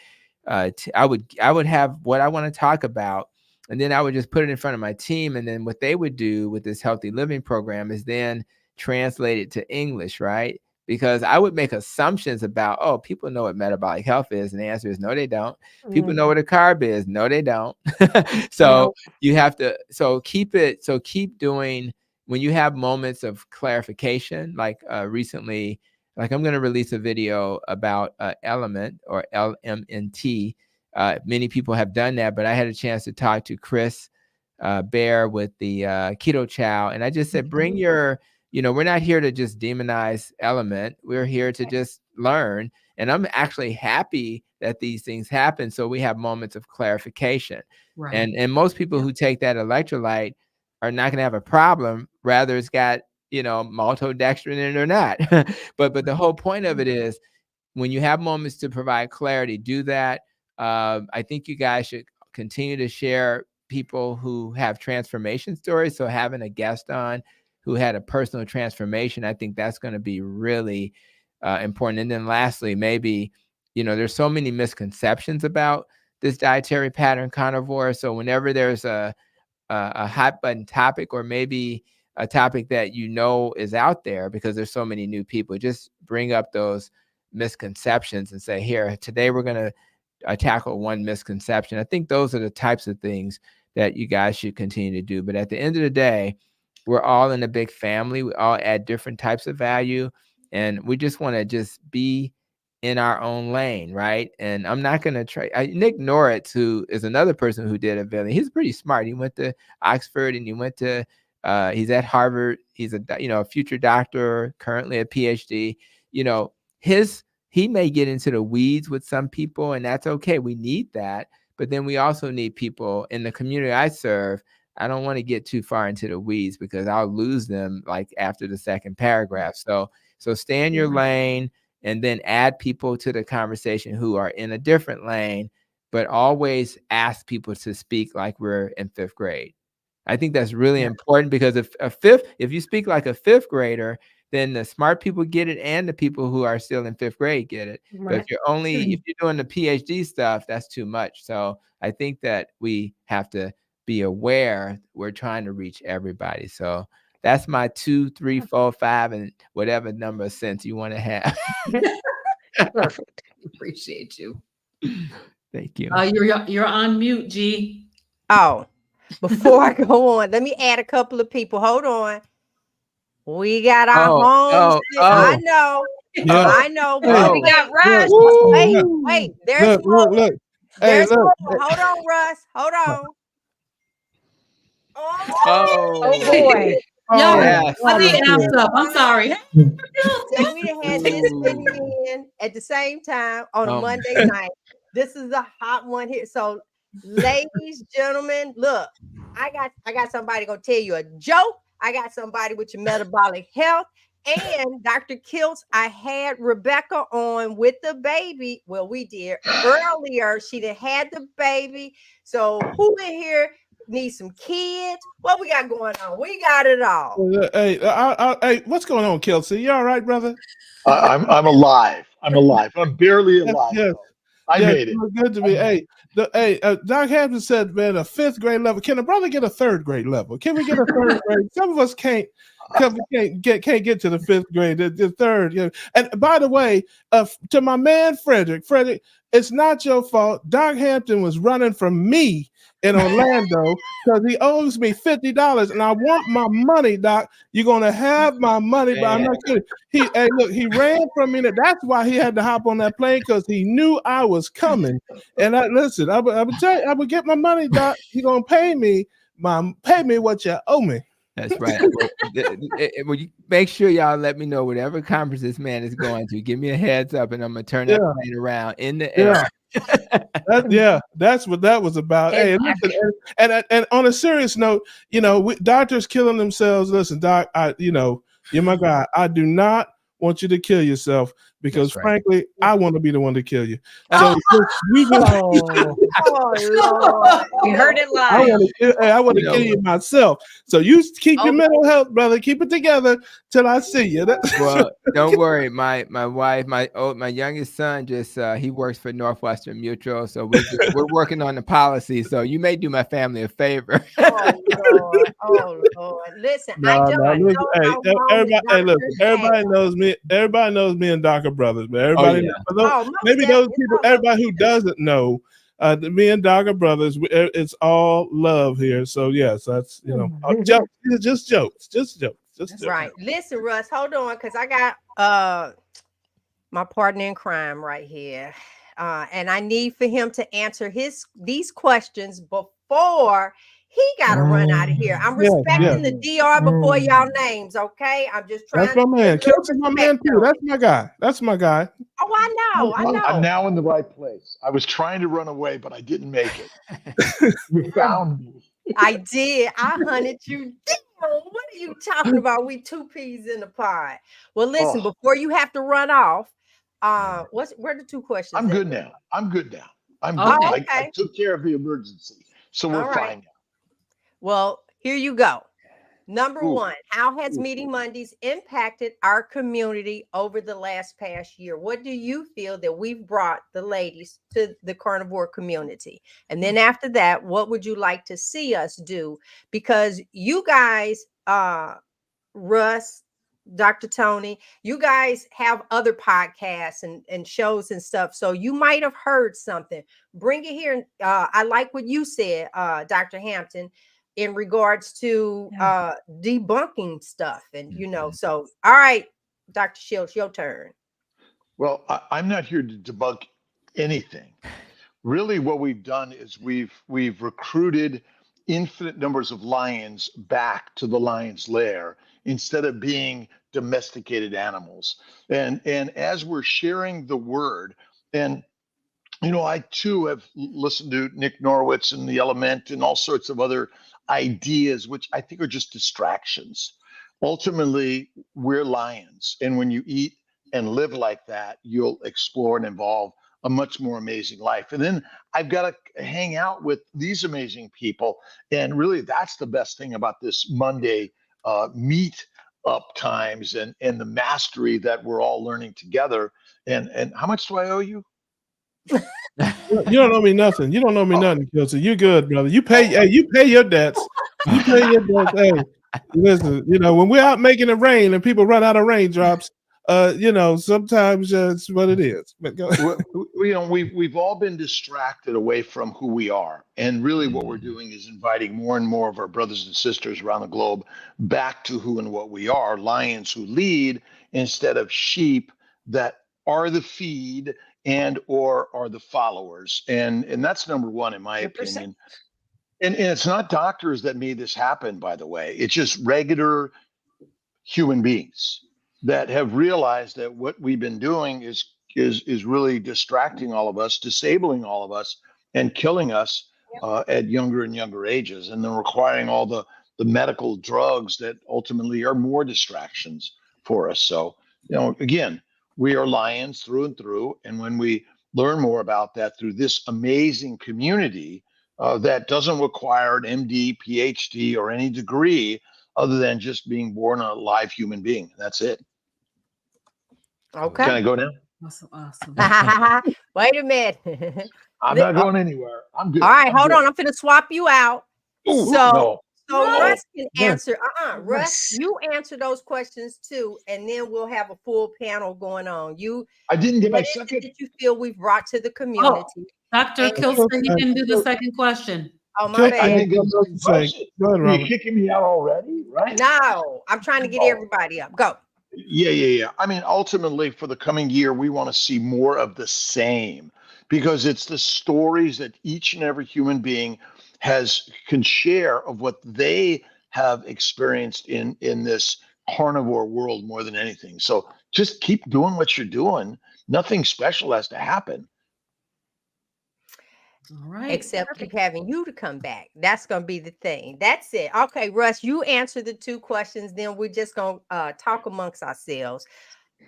I would have what I want to talk about, and then I would just put it in front of my team. And then what they would do with this healthy living program is then translate it to English, right? Because I would make assumptions about, people know what metabolic health is. And the answer is no, they don't. People know what a carb is. No, they don't. So you have to, keep doing, when you have moments of clarification, like recently, like I'm going to release a video about Element or LMNT. Many people have done that, but I had a chance to talk to Chris Bear with the Keto Chow. And I just said, bring your, we're not here to just demonize Element. We're here to just learn. And I'm actually happy that these things happen. So we have moments of clarification. Right. And most people who take that electrolyte are not going to have a problem. Rather, it's got, maltodextrin in it or not. but the whole point of it is, when you have moments to provide clarity, do that. I think you guys should continue to share people who have transformation stories. So having a guest on who had a personal transformation, I think that's going to be really important. And then lastly, maybe, there's so many misconceptions about this dietary pattern carnivore. So whenever there's a hot button topic, or maybe a topic that is out there, because there's so many new people, just bring up those misconceptions and say, here, today we're going to tackle one misconception. I think those are the types of things that you guys should continue to do. But at the end of the day, we're all in a big family. We all add different types of value, and we just want to just be in our own lane, right? And I'm not going to try. Nick Norritz, who is another person who did a video, he's pretty smart. He went to Oxford and he went to, he's at Harvard. He's a future doctor, currently a PhD. He may get into the weeds with some people, and that's okay. We need that. But then we also need people in the community I serve. I don't want to get too far into the weeds because I'll lose them like after the second paragraph. So stay in your lane, and then add people to the conversation who are in a different lane, but always ask people to speak like we're in 5th grade. I think that's really important, because if you speak like a 5th grader, then the smart people get it, and the people who are still in 5th grade get it. But if you're doing the PhD stuff, that's too much. So I think that we have to be aware we're trying to reach everybody. So that's my 2, 3, 4, 5, and whatever number of cents you want to have. Perfect. Appreciate you. Thank you. You're on mute, G. Oh, before I go on, let me add a couple of people. Hold on. We got our homes. I know. Yeah. I know. Hey, We got Russ. Wait. There's look. There's Hey, look. more. Hold on, Russ. Hold on. Oh boy. Yo, yes. I need amps up. I'm sorry. So we done had this many men at the same time on a Monday night. This is a hot one here. So, ladies, gentlemen, look, I got somebody gonna tell you a joke. I got somebody with your metabolic health. And Dr. Kiltz, I had Rebecca on with the baby. Well, we did earlier. She done had the baby. So who in here needs some kids? What we got going on? We got it all. Hey, hey, what's going on, Kelsey? You all right, brother? I'm alive. I'm barely alive. Yes. I made it. Good to be. Hey, Doc Hampton said, man, a 5th grade level. Can a brother get a 3rd grade level? Can we get a 3rd grade? Some of us can't get to the 5th grade, the 3rd. You know. And by the way, to my man Frederick, it's not your fault. Doc Hampton was running from me in Orlando because he owes me $50, and I want my money, Doc. You're gonna have my money, but I'm not kidding. He ran from me. That's why he had to hop on that plane, because he knew I was coming. And I would tell you, I would get my money, Doc. You're gonna pay me what you owe me. That's right. Well, you make sure y'all let me know whatever conference this man is going to. Give me a heads up, and I'm gonna turn that plane around in the air. That's what that was about. Hey, listen, and on a serious note, doctors killing themselves. Listen, Doc, you're my guy. I do not want you to kill yourself, because frankly, I want to be the one to kill you. So We heard it live. I want to kill you myself. So you keep your mental health, brother. Keep it together till I see you. Well, don't worry. My wife, my youngest son, just he works for Northwestern Mutual, so we're working on the policy. So you may do my family a favor. Oh Lord! Listen, everybody knows me. Everybody knows me and Doc are brothers, but everybody maybe those people, everybody who doesn't know, me and Doc are brothers. It's all love here. So yes, that's jokes. Just jokes. Right. Listen, Russ, hold on, because I got my partner in crime right here, and I need for him to answer these questions before he got to run out of here. I'm respecting the DR before y'all names, okay? I'm just trying. That's my man. Kelsey's my man too. That's my guy. Oh, I know. I'm now in the right place. I was trying to run away, but I didn't make it. You found me. I did. I hunted you down. What are you talking about? We 2 peas in the pod. Well, listen, before you have to run off, where are the 2 questions? I'm good now. I'm good. Okay. I took care of the emergency, so we're fine now. Well, here you go. Number 1, how has Meaty Mondays impacted our community over the past year? What do you feel that we've brought the ladies to the carnivore community? And then after that, what would you like to see us do? Because you guys, Russ, Dr. Tony, you guys have other podcasts and shows and stuff. So you might have heard something. Bring it here. I like what you said, Dr. Hampton, in regards to debunking stuff. And, so, all right, Dr. Schiltz, your turn. Well, I'm not here to debunk anything. Really, what we've done is we've recruited infinite numbers of lions back to the lion's lair instead of being domesticated animals. And as we're sharing the word, and I too have listened to Nick Norwitz and The Element and all sorts of other ideas, which I think are just distractions. Ultimately, we're lions. And when you eat and live like that, you'll explore and evolve a much more amazing life. And then I've got to hang out with these amazing people. And really, that's the best thing about this Monday meet up times and the mastery that we're all learning together. And how much do I owe you? You don't owe me nothing. You don't owe me nothing, Kelsey. You good, brother. You pay. Hey, you pay your debts. You pay your debts. Hey, listen. You know, when we're out making it rain and people run out of raindrops, you know, sometimes it's what it is. But go ahead. You know, we've all been distracted away from who we are, and really, what we're doing is inviting more and more of our brothers and sisters around the globe back to who and what we are: lions who lead instead of sheep that are the feed and or are the followers. And that's number one, in my 100%. opinion. And it's not doctors that made this happen, by the way. It's just regular human beings that have realized that what we've been doing is really distracting all of us, disabling all of us, and killing us at younger and younger ages, and then requiring all the medical drugs that ultimately are more distractions for us. So, you know, again, we are lions through and through, and when we learn more about that through this amazing community that doesn't require an MD, PhD, or any degree other than just being born a live human being. That's it. Okay. Can I go now? Awesome. Wait a minute. I'm not going anywhere. I'm good. All right, I'm hold good. on. I'm finna swap you out. Ooh, So no. Russ can answer. Russ, Russ. you answer those questions too, and then we'll have a full panel going on. I didn't get my What is it second. that you feel we've brought to the community? Dr. And- Kilson, you can do the second question. Oh my Kelsey, I bad. didn't get the Say, question. go ahead, Are you Robert. kicking me out already? Right? No, I'm trying to get everybody up. Go. Yeah. I mean, ultimately, for the coming year, we want to see more of the same, because it's the stories that each and every human being can share of what they have experienced in this carnivore world more than anything. So just keep doing what you're doing. Nothing special has to happen. All right. Except keep having you to come back. That's gonna be the thing. That's it. Okay, Russ, you answer the two questions, then we're just gonna talk amongst ourselves.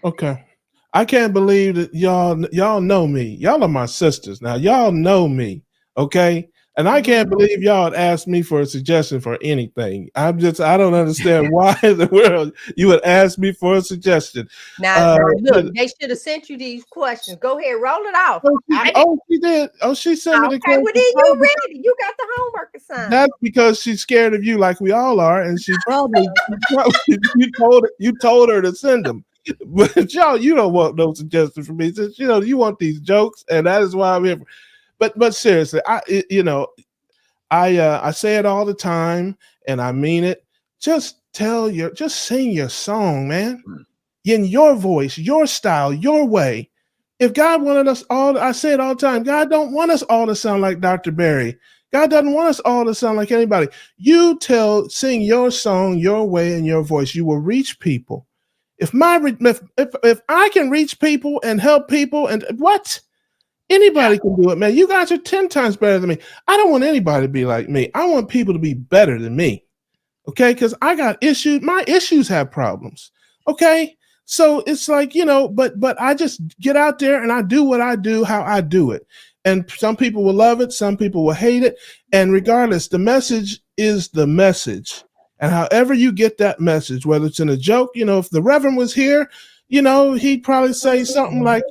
Okay. I can't believe that y'all know me. Y'all are my sisters. Now y'all know me. Okay. And I can't believe y'all would ask me for a suggestion for anything. I don't understand why in the world you would ask me for a suggestion. Now look, they should have sent you these questions. Go ahead, roll it off. She did. Oh, she sent me the Okay, well then you ready. You got the homework assignment. That's because she's scared of you, like we all are, and she probably you told her to send them. But y'all, you don't want no suggestions from me. Since you want these jokes, and that is why I'm here. But seriously, I say it all the time, and I mean it. Just sing your song, man, in your voice, your style, your way. If God wanted us all, I say it all the time, God don't want us all to sound like Dr. Barry. God doesn't want us all to sound like anybody. Sing your song, your way, and your voice. You will reach people. If I can reach people and help people, and what? Anybody can do it, man. You guys are 10 times better than me. I don't want anybody to be like me. I want people to be better than me. Okay? Because I got issues. My issues have problems. Okay? So it's like, but I just get out there and I do what I do, how I do it. And some people will love it. Some people will hate it. And regardless, the message is the message. And however you get that message, whether it's in a joke, if the Reverend was here, he'd probably say something like,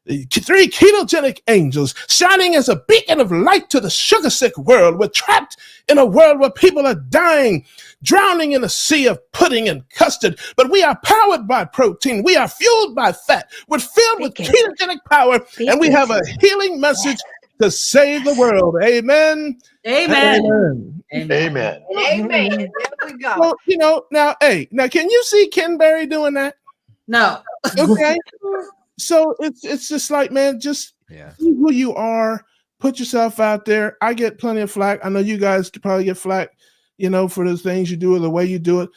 3 ketogenic angels shining as a beacon of light to the sugar-sick world. We're trapped in a world where people are dying, drowning in a sea of pudding and custard. But we are powered by protein. We are fueled by fat. We're filled with ketogenic power, and we have a healing message to save the world. Amen. Amen. Amen. There we go. Well, now, can you see Ken Berry doing that? No. Okay. So it's just like, man, just be who you are. Put yourself out there. I get plenty of flack. I know you guys could probably get flack, for the things you do or the way you do it.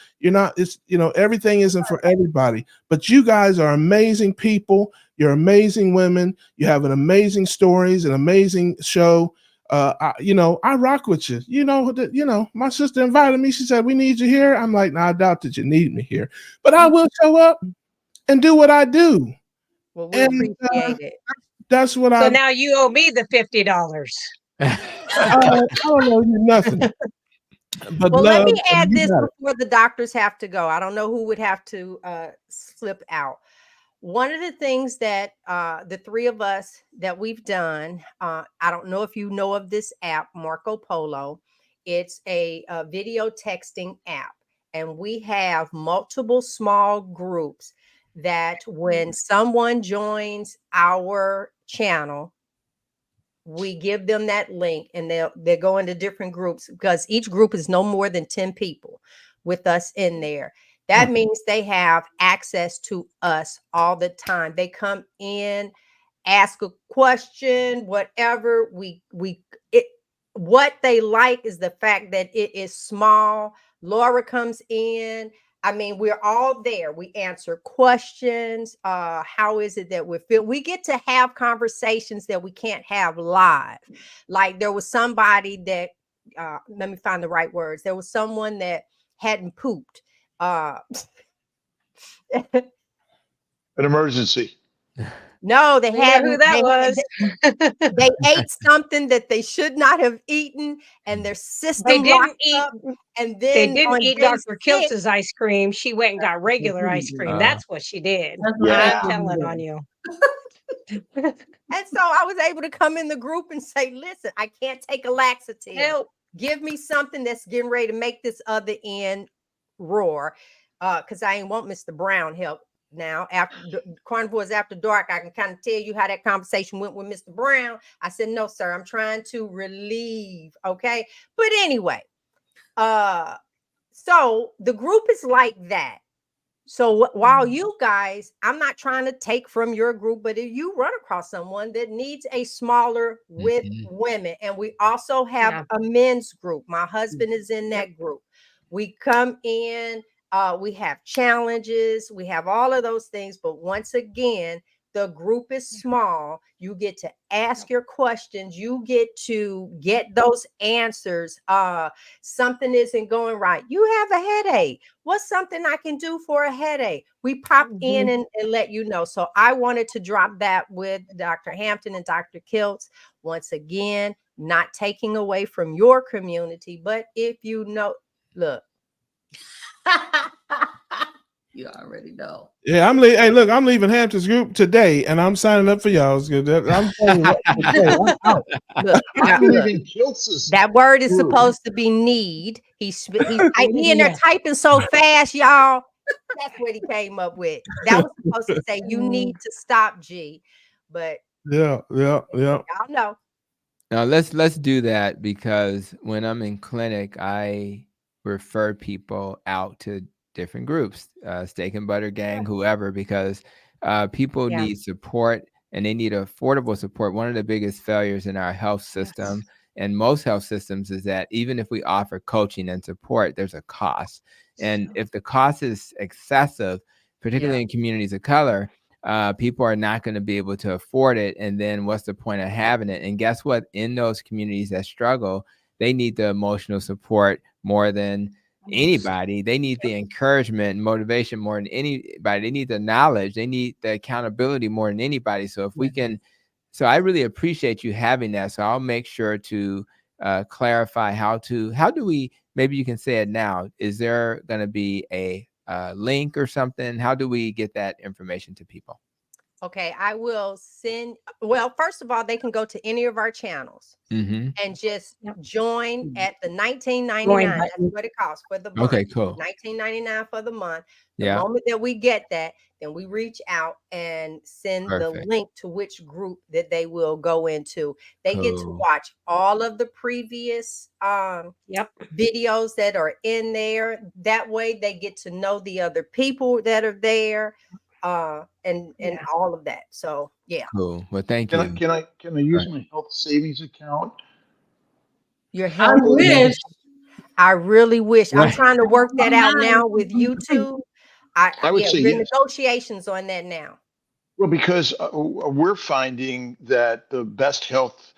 Everything isn't for everybody. But you guys are amazing people. You're amazing women. You have an amazing stories, an amazing show. I rock with you. My sister invited me. She said, "We need you here." I'm like, "No, I doubt that you need me here, but I will show up and do what I do." Well, we appreciate it. That's what So now you owe me the $50. I don't owe you nothing. But Well, let love, me add you this got it. before the doctors have to go. I don't know who would have to slip out. One of the things that the three of us that we've done, I don't know if you know of this app, Marco Polo. It's a video texting app, and we have multiple small groups that when someone joins our channel, we give them that link and they go into different groups because each group is no more than 10 people with us in there. That means they have access to us all the time. They come in, ask a question, whatever. What they like is the fact that it is small. Laura comes in. I mean, we're all there. We answer questions. How is it that we feel? We get to have conversations that we can't have live. Like there was somebody that, let me find the right words. There was someone that hadn't pooped. An emergency. No, they We know who hadn't. that was. They ate something that they should not have eaten, and their They system didn't locked eat. up. And They then didn't on eat day Dr. 6, Kiltz's ice cream. She went and got regular ice cream. That's what she did. That's what Yeah. I'm I telling did. on you. and so I was able to come in the group and say, "Listen, I can't take a laxative. Help. Give me something that's getting ready to make this other end roar." Because I ain't want Mr. Brown help. Now, after Carnivores After Dark, I can kind of tell you how that conversation went with Mr. Brown. I said, "No, sir, I'm trying to relieve." Okay. But anyway, so the group is like that. So while you guys, I'm not trying to take from your group, but if you run across someone that needs a smaller with women, and we also have a men's group. My husband is in that group. We come in, we have challenges, we have all of those things, but once again, the group is small. You get to ask your questions. You get to get those answers. Something isn't going right. You have a headache. What's something I can do for a headache? We pop in and let you know. So I wanted to drop that with Dr. Hampton and Dr. Kiltz. Once again, not taking away from your community, but if you know, look. You already know. Yeah, hey, look, I'm leaving Hampton's group today, and I'm signing up for y'all. I'm out. Look, I'm leaving Kiltz's. That word is supposed to be need. He in there typing so fast, y'all. That's what he came up with. That was supposed to say you need to stop, G. But yeah. y'all know. Now let's do that, because when I'm in clinic, I refer people out to different groups, Steak and Butter Gang, whoever, because people need support, and they need affordable support. One of the biggest failures in our health system and most health systems is that even if we offer coaching and support, there's a cost. And if the cost is excessive, particularly in communities of color, people are not going to be able to afford it. And then what's the point of having it? And guess what? In those communities that struggle, they need the emotional support more than anybody. They need the encouragement and motivation more than anybody. They need the knowledge. They need the accountability more than anybody. So if we can, so I really appreciate you having that. So I'll make sure to clarify how do we, maybe you can say it now. Is there going to be a link or something? How do we get that information to people? Okay, I will send. Well, first of all, they can go to any of our channels and just join at the $19.99. That's what it costs for the month. Okay, cool. $19.99 for the month. The moment that we get that, then we reach out and send the link to which group that they will go into. They get to watch all of the previous videos that are in there. That way they get to know the other people that are there. And all of that. So cool. Well, thank you. Can I use my health savings account? Your health. I really wish. I'm trying to work that out now with YouTube. I would say the negotiations on that now. Well, because we're finding that the best health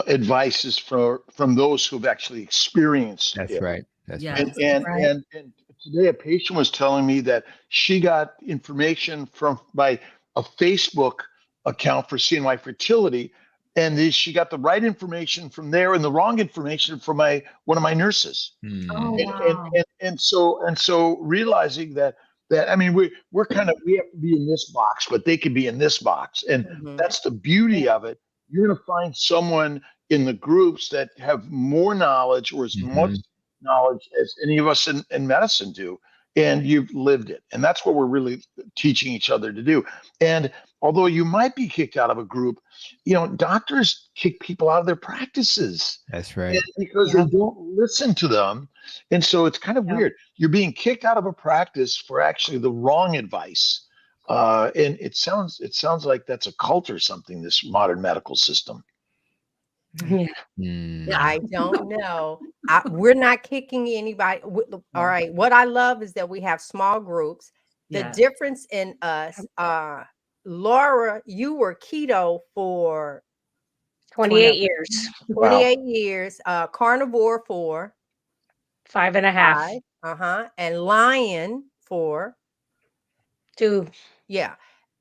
advice is from those who've actually experienced it. That's right. That's right. And today a patient was telling me that she got information by a Facebook account for CNY fertility, and she got the right information from there and the wrong information from one of my nurses. Oh, And, wow. and so realizing that I mean we have to be in this box, but they could be in this box, and that's the beauty of it. You're going to find someone in the groups that have more knowledge or as much knowledge as any of us in medicine do, and you've lived it, and that's what we're really teaching each other to do. And although you might be kicked out of a group, doctors kick people out of their practices. That's right. Because they don't listen to them. And so it's kind of weird. You're being kicked out of a practice for actually the wrong advice. And it sounds like that's a cult or something, this modern medical system. I don't know. We're not kicking anybody. All right. What I love is that we have small groups. The difference in us, Laura, you were keto for 28 years. 28 years. Carnivore for 5.5. And Lion for 2. Yeah.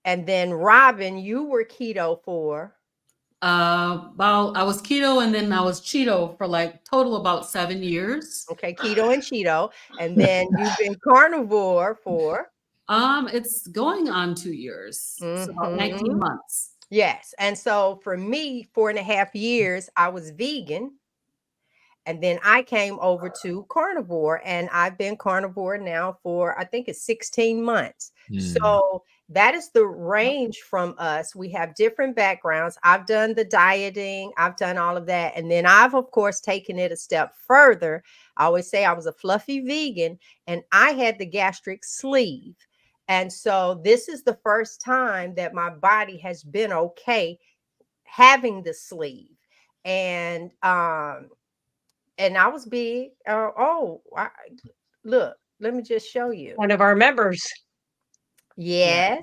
And then Robin, you were keto for I was keto and then I was Cheeto for like total about 7 years. Okay, keto and Cheeto. And then you've been carnivore for it's going on 2 years. So about 19 months. Yes. And so for me, 4.5 years, I was vegan. And then I came over to carnivore, and I've been carnivore now for, I think it's 16 months. So that is the range from us. We have different backgrounds. I've done the dieting. I've done all of that. And then I've, of course, taken it a step further. I always say I was a fluffy vegan, and I had the gastric sleeve. And so this is the first time that my body has been okay having the sleeve. And I was big. Look, let me just show you. One of our members. Yes.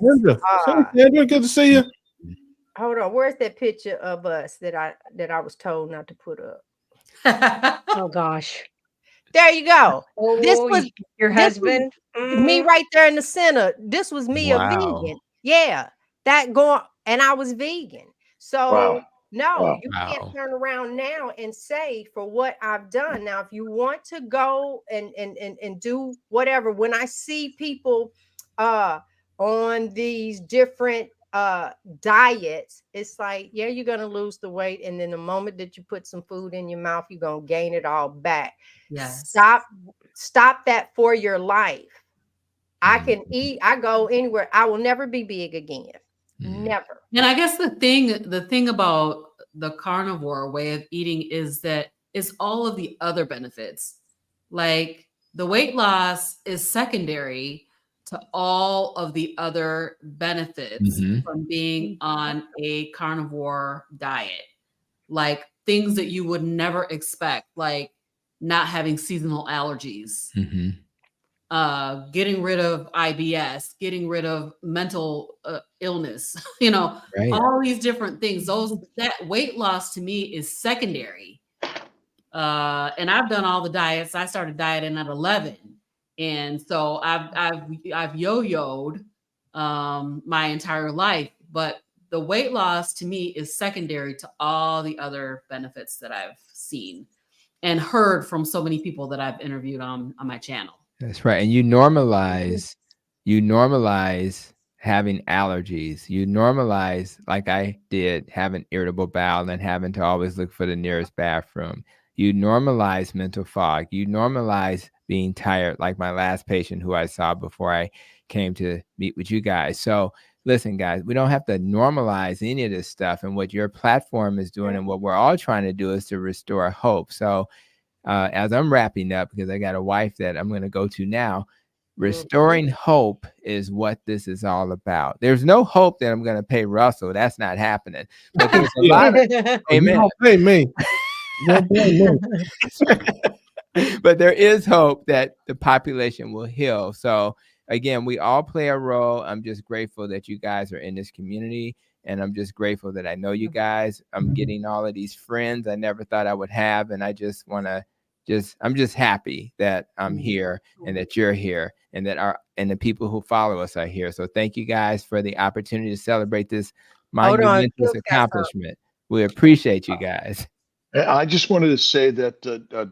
Sandra, good to see you. Hold on. Where's that picture of us that I was told not to put up? Oh gosh. There you go. Oh, this was your husband. Me right there in the center. This was me a vegan. Yeah. And I was vegan. So no, you can't turn around now and say for what I've done. Now, if you want to go and do whatever, when I see people on these different diets, it's like, yeah, you're gonna lose the weight, and then the moment that you put some food in your mouth, you're gonna gain it all back. Yes. Stop that for your life. I can eat, I go anywhere. I will never be big again. Never. And I guess the thing about the carnivore way of eating is that it's all of the other benefits. Like the weight loss is secondary to all of the other benefits from being on a carnivore diet. Like things that you would never expect, like not having seasonal allergies, getting rid of IBS, getting rid of mental illness, all these different things. That weight loss to me is secondary. And I've done all the diets. I started dieting at 11. And so I've yo-yoed my entire life, but the weight loss to me is secondary to all the other benefits that I've seen and heard from so many people that I've interviewed on my channel. That's right. And you normalize having allergies. You normalize, like I did, having irritable bowel and having to always look for the nearest bathroom. You normalize mental fog. You normalize being tired, like my last patient who I saw before I came to meet with you guys. So listen, guys, we don't have to normalize any of this stuff. And what your platform is doing and what we're all trying to do is to restore hope. So as I'm wrapping up, because I got a wife that I'm going to go to now, restoring hope is what this is all about. There's no hope that I'm going to pay Russell. That's not happening. But there's a lot of, amen. Don't pay me. But there is hope that the population will heal. So again, we all play a role. I'm just grateful that you guys are in this community. And I'm just grateful that I know you guys. I'm getting all of these friends I never thought I would have. And I just want to I'm just happy that I'm here and that you're here and that the people who follow us are here. So thank you guys for the opportunity to celebrate this monumentous accomplishment. We appreciate you guys. I just wanted to say that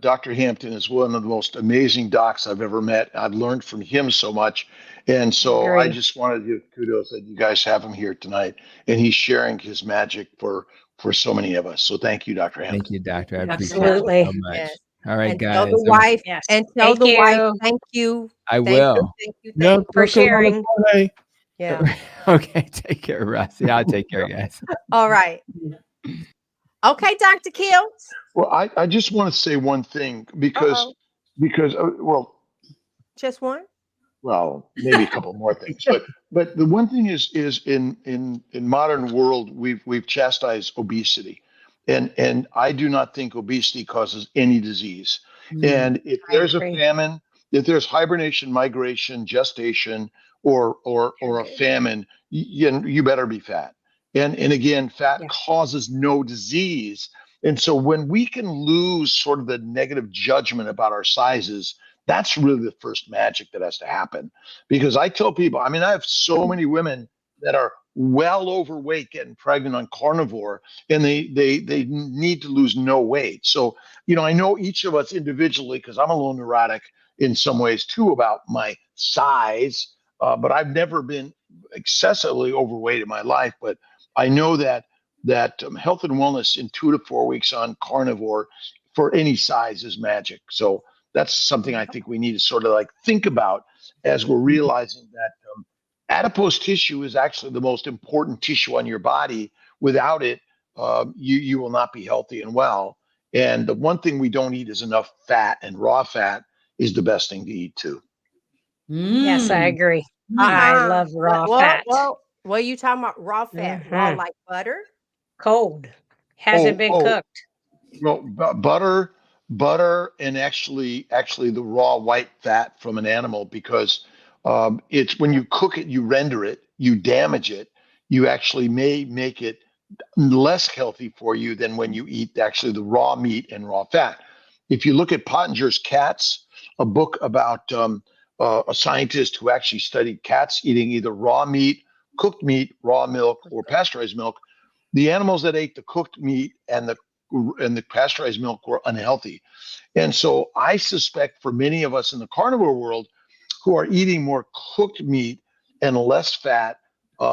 Dr. Hampton is one of the most amazing docs I've ever met. I've learned from him so much. And so I just wanted to give kudos that you guys have him here tonight. And he's sharing his magic for so many of us. So thank you, Dr. Hampton. Thank you, Doctor. I appreciate Absolutely. it so much. Yes. All right, And guys. tell the wife, Yes. and tell Thank the wife, you. thank you. I Thank will. you, thank you, Yeah, thank For look around sharing. the way. you. Yeah. Okay, take care, Rusty. I'll take care, guys. All right. Okay, Dr. Kills. Well, I just want to say one thing because well, Just one. well, maybe a couple more things, but the one thing is in modern world we've chastised obesity, and I do not think obesity causes any disease. And if there's a famine, if there's hibernation, migration, gestation, or a famine, you better be fat. And again, fat causes no disease. And so when we can lose sort of the negative judgment about our sizes, that's really the first magic that has to happen. Because I tell people, I mean, I have so many women that are well overweight getting pregnant on carnivore, and they need to lose no weight. So, I know each of us individually, because I'm a little neurotic in some ways too about my size, but I've never been excessively overweight in my life. But I know that health and wellness in 2 to 4 weeks on carnivore for any size is magic. So that's something I think we need to sort of like think about as we're realizing that adipose tissue is actually the most important tissue on your body. Without it, you will not be healthy and well. And the one thing we don't eat is enough fat, and raw fat is the best thing to eat too. Yes, I agree. I love raw fat. What are you talking about? Raw fat? Raw like butter? Cold. Hasn't been cooked. Well, butter, and actually the raw white fat from an animal, because it's when you cook it, you render it, you damage it, you actually may make it less healthy for you than when you eat actually the raw meat and raw fat. If you look at Pottinger's Cats, a book about a scientist who actually studied cats eating either raw meat, cooked meat, raw milk, or pasteurized milk, the animals that ate the cooked meat and the pasteurized milk were unhealthy. And so I suspect for many of us in the carnivore world who are eating more cooked meat and less fat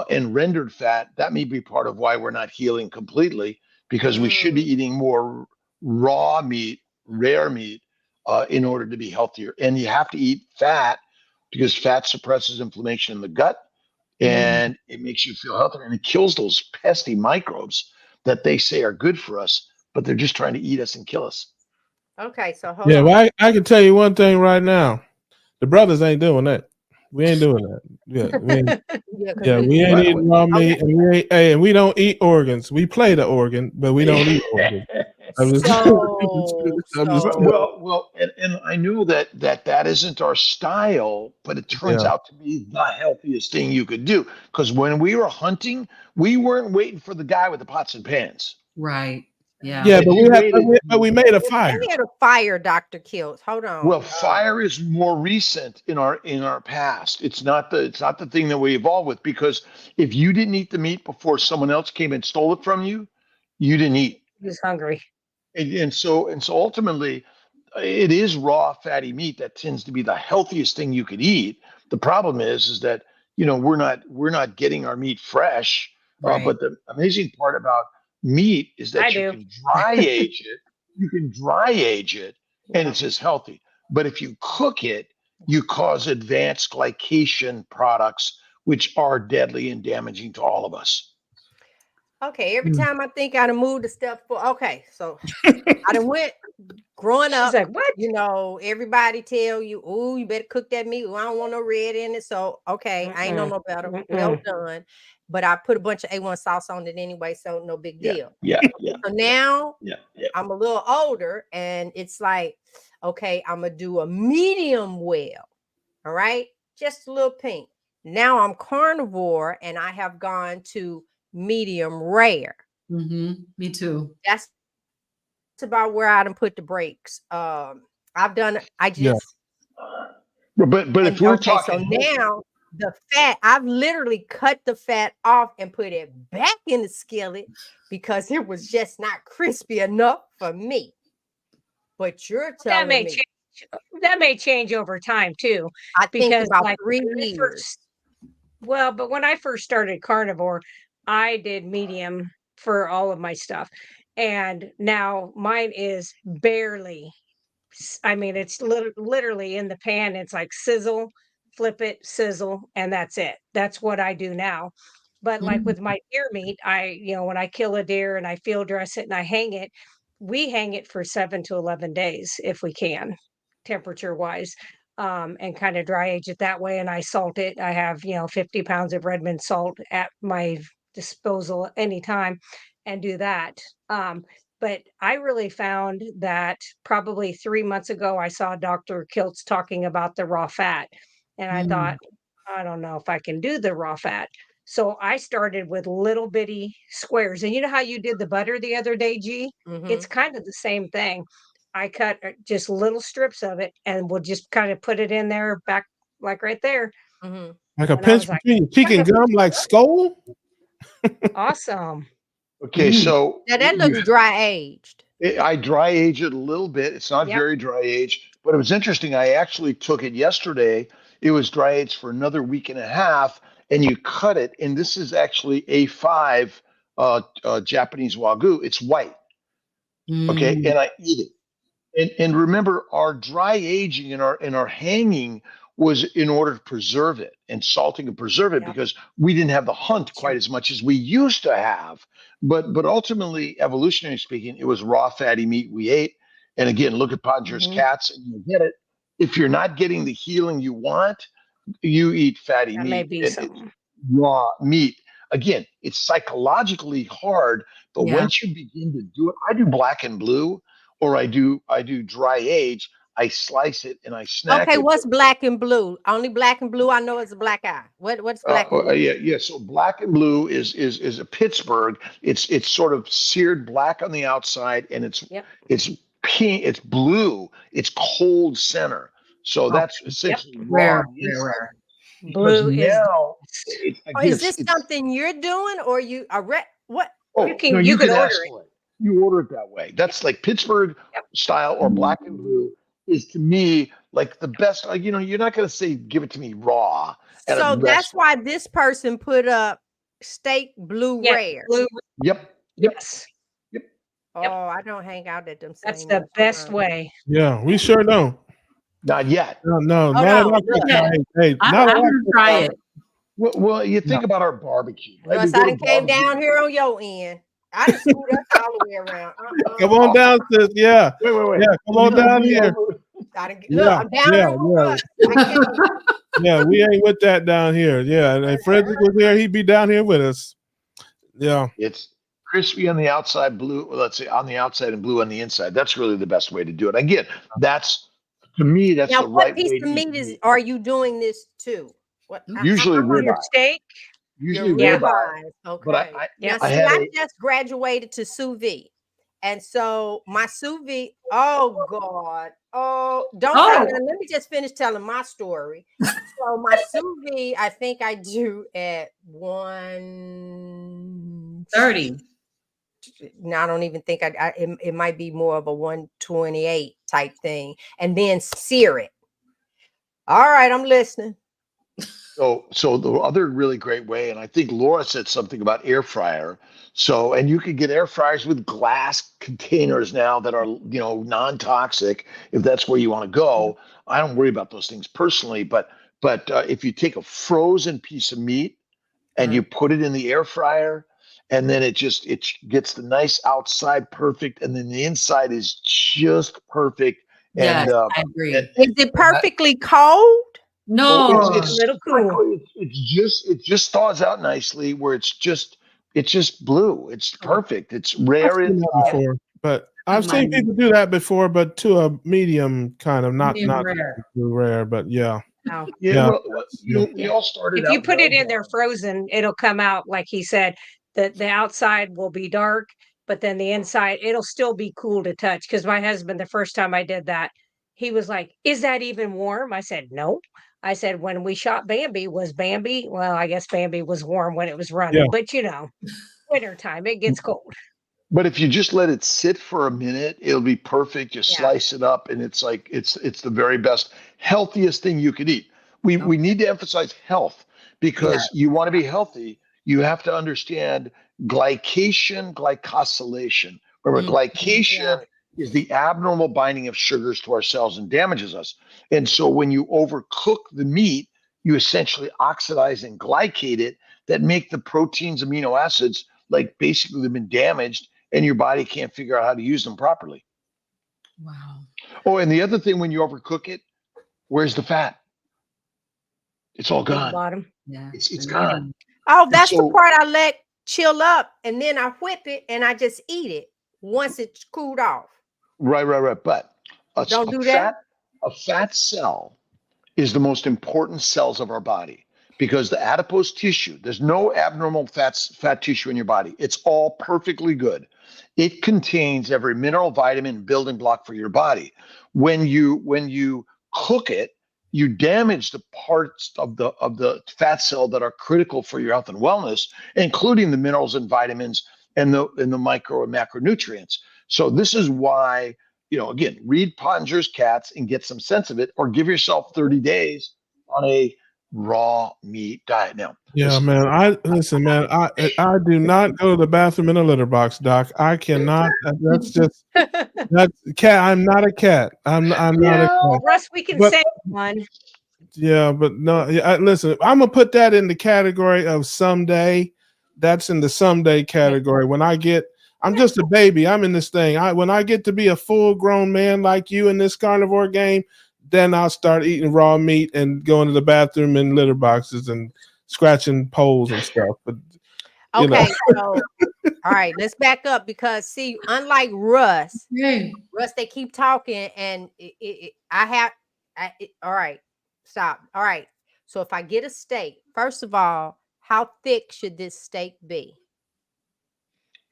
and rendered fat, that may be part of why we're not healing completely, because we should be eating more raw meat, rare meat, in order to be healthier. And you have to eat fat because fat suppresses inflammation in the gut, and it makes you feel healthier, and it kills those pesky microbes that they say are good for us, but they're just trying to eat us and kill us. Okay, so hold Yeah, on. well, I can tell you one thing right now. The brothers ain't doing that. We ain't doing that. We ain't eating raw meat, and we don't eat organs. We play the organ, but we don't eat organs. And I know that isn't our style, but it turns out to be the healthiest thing you could do. Because when we were hunting, we weren't waiting for the guy with the pots and pans. Right. Yeah. Yeah, but we made a fire. We had a fire, Dr. Kills. Hold on. Well, fire is more recent in our past. It's not the thing that we evolved with, because if you didn't eat the meat before someone else came and stole it from you, you didn't eat. He was hungry. And so ultimately, it is raw fatty meat that tends to be the healthiest thing you could eat. The problem is that we're not getting our meat fresh. Right. But the amazing part about meat is that you can dry age it. You can dry age it, and it's as healthy. But if you cook it, you cause advanced glycation products, which are deadly and damaging to all of us. Okay, every time I think I done moved a step okay, so I done went growing up. She's like, what? Everybody tell you, oh, you better cook that meat. I don't want no red in it. So okay, I ain't know no better. Well done. But I put a bunch of A1 sauce on it anyway, so no big deal. Yeah. So now I'm a little older, and it's like, okay, I'm gonna do a medium well. All right, just a little pink. Now I'm carnivore, and I have gone to medium rare. Me too. That's about where I done put the brakes. I've done. I just. But if we're talking, so now, the fat, I've literally cut the fat off and put it back in the skillet because it was just not crispy enough for me. But you're telling me that may change over time too. I think Because about like 3 when I years. first, well, but when I first started carnivore, I did medium for all of my stuff. And now mine is barely, I mean, it's literally in the pan. It's like sizzle, flip it, sizzle, and that's it. That's what I do now. But like Mm. with my deer meat, when I kill a deer and I field dress it and I hang it, we hang it for 7 to 11 days if we can, temperature wise, and kind of dry age it that way. And I salt it. I have, 50 pounds of Redmond salt at my disposal anytime and do that. But I really found that probably 3 months ago, I saw Dr. Kiltz talking about the raw fat, and I Mm. thought, I don't know if I can do the raw fat. So I started with little bitty squares. And you know how you did the butter the other day, G? It's Mhm. kind of the same thing. I cut just little strips of it and we'll just kind of put it in there back like right there. Mhm. Like a And I pinch was like, between your cheek and gum, like skull. awesome. Okay, so Now that looks dry aged. I dry age it a little bit. It's not Yep. very dry aged, but it was interesting. I actually took it yesterday. It was dry aged for another week and a half, and you cut it. And this is actually A5 Japanese Wagyu. It's white. Okay, Mm. and I eat it. And remember, our dry aging and our hanging was in order to preserve it, and salting and preserve it, Yep. because we didn't have the hunt quite as much as we used to have. But ultimately, evolutionary speaking, it was raw fatty meat we ate. And again, look at Ponger's Mhm. cats and you get it. If you're not getting the healing you want, you eat fatty That may meat. be And something. raw meat. Again, it's psychologically hard, but Yeah. once you begin to do it, I do black and blue, or I do dry age. I slice it and I snack Okay, it. what's black and blue? Only black and blue I know is a black eye. What's black and blue? Yeah. So black and blue is a Pittsburgh. It's sort of seared black on the outside, and Yep. it's pink. It's blue. It's cold center. So that's Okay. Yep. essentially raw Rare, on the rare, inside. rare. Because Blue is the now, best. again, Is this something you're doing or you are what? You oh no, can you you can can order ask it. for it. You order it that way. That's like Pittsburgh Yep. style or black and blue is to me like the best. You're not going to say give it to me raw at a So that's restaurant. why this person put up steak blue Yes, rare. blue. Yep. Yes. Yep. Oh, Yep. I don't hang out at them That's same the best restaurants. way. Yeah, we sure don't. Not yet. No, Hold not at on, our look. Yeah. Hey, I'm not at our gonna try it. Well, you No. think about our barbecue, right? We Russ, go I to done came barbecue. down here on your end. I done screwed up all the way around. Come on down, sis. Yeah. Wait. Yeah, come on down here. Look, Yeah, I'm down yeah, here with yeah. Russ. I can't. Yeah, we ain't with that down here. Yeah, and if Frederick was here, he'd be down here with us. Yeah. It's crispy on the outside, blue. Well, let's say on the outside and blue on the inside. That's really the best way to do it. Again, that's to me, that's Now, the what right piece way to of eat meat are you doing this to? What? usually On your ribeye. steak. Usually Your Yeah. ribeye. ribeyes. But Okay. I Yep. Now, I see, had I a just graduated to sous vide. And so my sous vide, oh God. Oh, don't Oh. let me just finish telling my story. So my sous vide, I think I do at 30. No, I don't even think it might be more of a 128 type thing, and then sear it. All right, I'm listening. So the other really great way, and I think Laura said something about air fryer. So, and you can get air fryers with glass containers now that are, non-toxic if that's where you want to go. I don't worry about those things personally, but if you take a frozen piece of meat and you put it in the air fryer, and then it gets the nice outside perfect, and then the inside is just perfect. Yes, And I agree. Is it perfectly cold? No. it's A little cool. it just thaws out nicely where it's just blue. It's perfect. It's I've rare seen that inside. before, but I've My- seen people do that before, but to a medium kind of, not Medium rare. too rare, but yeah. No. Yeah, Yeah. well, we all started If you out put it well in there done. frozen, it'll come out like he said. The outside will be dark, but then the inside it'll still be cool to touch. Because my husband, the first time I did that, he was like, "Is that even warm?" I said, "No." I said, when we shot Bambi, was Bambi? Well, I guess Bambi was warm when it was running, Yeah. but wintertime, it gets cold. But if you just let it sit for a minute, it'll be perfect. You slice it up, and it's like it's the very best, healthiest thing you could eat. We need to emphasize health because you want to be healthy. You have to understand glycosylation. Remember, glycation is the abnormal binding of sugars to our cells and damages us. And so when you overcook the meat, you essentially oxidize and glycate it that make the proteins, amino acids, like basically they've been damaged and your body can't figure out how to use them properly. Wow. Oh, and the other thing, when you overcook it, where's the fat? It's all gone. Bottom. Yeah. It's gone. Oh, that's the part I let chill up, and then I whip it and I just eat it once it's cooled off. Right. But Don't do that. A fat cell is the most important cells of our body because the adipose tissue, there's no abnormal fat tissue in your body. It's all perfectly good. It contains every mineral, vitamin, building block for your body. When you cook it, you damage the parts of the fat cell that are critical for your health and wellness, including the minerals and vitamins and the micro and macronutrients. So this is why, again, read Pottinger's Cats and get some sense of it, or give yourself 30 days on a raw meat diet. Now, yeah, man. I do not go to the bathroom in a litter box, Doc. I cannot. That's just that's cat. I'm not a cat. I'm not a cat. Russ, we can say one. Yeah, but no. Listen, I'm gonna put that in the category of someday. That's in the someday category. When I'm just a baby. I'm in this thing. When I get to be a full-grown man like you in this carnivore game, then I'll start eating raw meat and going to the bathroom in litter boxes and scratching poles and stuff. But okay, so all right, let's back up because see, unlike Russ, they keep talking, and all right, stop. All right, so if I get a steak, first of all, how thick should this steak be?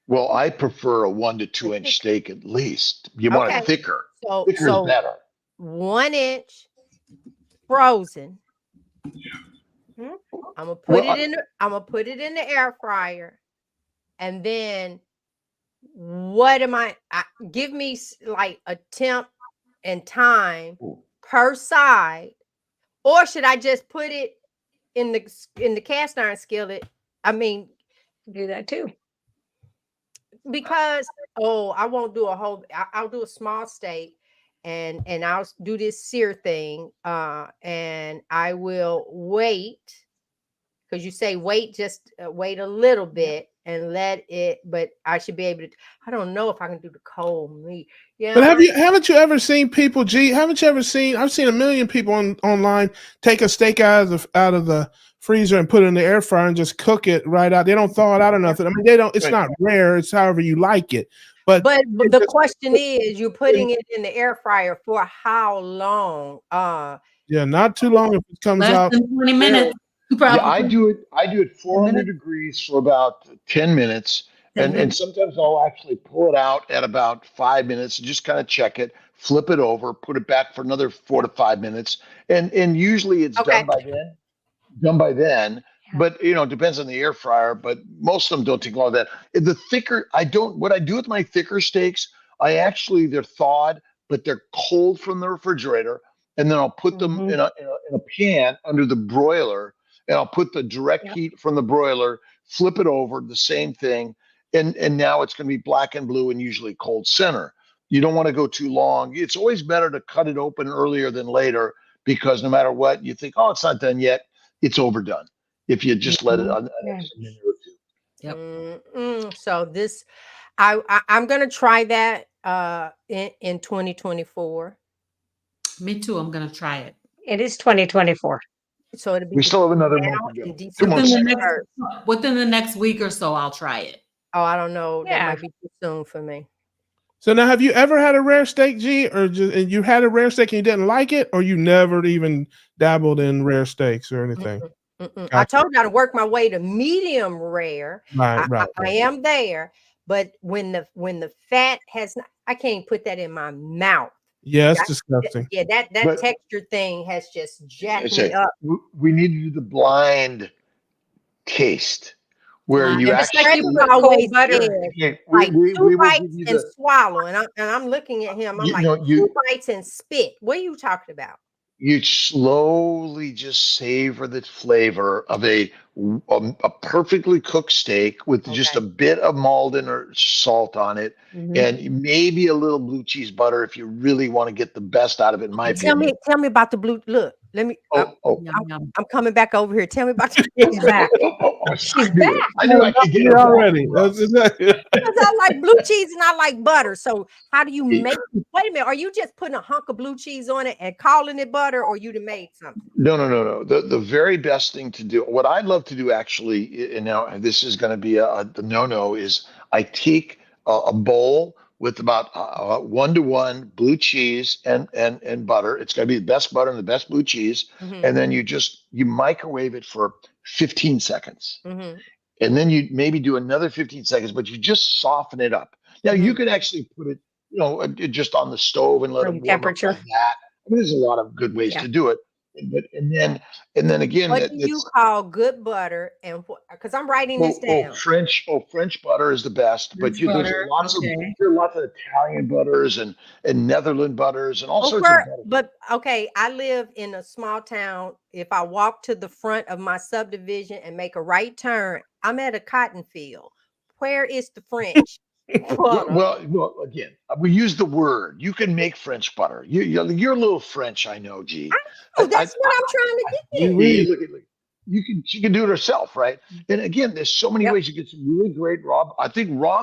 Well, I prefer a 1 to 2 inch steak at least. You want it thicker. Thicker is better. 1 inch frozen. I'm gonna put it in the air fryer, and then what am give me like a temp and time per side, or should I just put it in the cast iron skillet? I mean, do that too. Because I won't do a whole. I'll do a small steak, and I'll do this sear thing. And I will wait, because you say wait, just wait a little bit and let it. But I should be able to. I don't know if I can do the cold meat. Yeah. But haven't you ever seen people? Haven't you ever seen? I've seen a million people online take a steak out of the freezer and put it in the air fryer and just cook it right out. They don't thaw it out or nothing. I mean, they don't. It's not rare. It's however you like it. But the question is, you're putting it in the air fryer for how long? Yeah, not too long if it comes out. Less than 20 minutes. Yeah, I do it 400 degrees for about 10 minutes. And sometimes I'll actually pull it out at about 5 minutes and just kind of check it, flip it over, put it back for another 4 to 5 minutes. And usually it's done by then. But it depends on the air fryer, but most of them don't take long. That the thicker, what I do with my thicker steaks, they're thawed, but they're cold from the refrigerator. And then I'll put them in a pan under the broiler, and I'll put the direct heat from the broiler, flip it over, the same thing. And now it's going to be black and blue and usually cold center. You don't want to go too long. It's always better to cut it open earlier than later, because no matter what, you think, it's not done yet, it's overdone if you just let it on an extra minute or two. Yep. So this, I'm going to try that in 2024. Me too. I'm going to try it. It is 2024. So it'll be. We still have another month to go. 2 months. Within the next week or so, I'll try it. Oh, I don't know. Yeah. That might be too soon for me. So now, have you ever had a rare steak, G, or you had a rare steak and you didn't like it, or you never even dabbled in rare steaks or anything? Gotcha. I told you to work my way to medium rare. Right. I am there, but when the fat has not, I can't put that in my mouth. Yeah, it's That- disgusting. Yeah, that But- texture thing has just jacked Say, me up. we need to do the blind taste where you And especially actually. with Always cold butter. said, Okay, like two we will give bites you and the. swallow, and I'm looking at him. I'm You like, know, two bites and spit. What are you talking about? You slowly just savor the flavor of a perfectly cooked steak with just a Okay. bit of Malden or salt on it, and maybe a little blue cheese butter if you really want to get the best out of it. In my opinion. Tell me about the blue. Look, let me. Yum. I'm coming back over here. Tell me about the. She's back. She's back. I knew I could get You her already. back. That's exactly. Because I like blue cheese and I like butter. So how do you make? Wait a minute. Are you just putting a hunk of blue cheese on it and calling it butter, or you done made something? No. The very best thing to do, what I'd love to do actually, and now this is going to be the no, is I take a bowl with about 1-to-1 blue cheese and butter. It's going to be the best butter and the best blue cheese. And then you microwave it for 15 seconds. And then you maybe do another 15 seconds, but you just soften it up. Now you could actually put it, just on the stove and let it warm temperature. up like that. I mean, there's a lot of good ways to do it. And then again, what do you call good butter? And because I'm writing this down. French butter is the best, but there's lots of Italian butters and Netherlands butters and all sorts of butter. But okay, I live in a small town. If I walk to the front of my subdivision and make a right turn, I'm at a cotton field. Where is the French butter? Well, again, we use the word. You can make French butter. You're a little French, I know, G. That's what I'm trying to get at. She can do it herself, right? And again, there's so many ways you get some really great raw. I think raw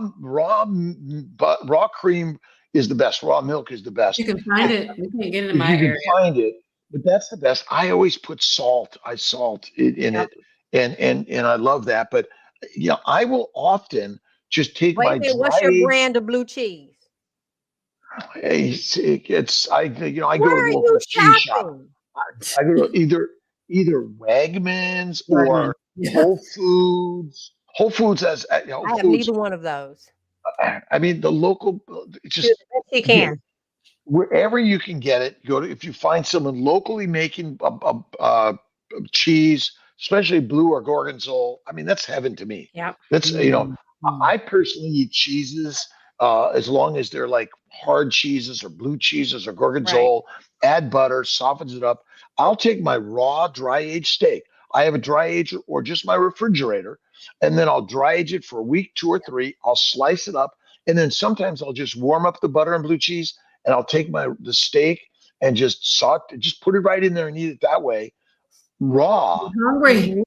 cream is the best. Raw milk is the best. You can find it. You can get it in my you area. can find it, but that's the best. I always put salt. I salt it in it, and I love that. But I will often just take my. What's your brand of blue cheese? I go to the Where are local you cheese shop. shopping? I go to either Wegmans or Whole Foods. Whole Foods has I have neither one of those. I mean, the local, just you can. Wherever you can get it. If you find someone locally making cheese, especially blue or gorgonzola. I mean, that's heaven to me. Yeah, that's I personally eat cheeses as long as they're like hard cheeses or blue cheeses or gorgonzola. Add butter, softens it up. I'll take my raw dry aged steak. I have a dry ager or just my refrigerator, and then I'll dry age it for a week, 2 or 3. I'll slice it up, and then sometimes I'll just warm up the butter and blue cheese, and I'll take the steak and just put it right in there and eat it that way, raw. I'm hungry.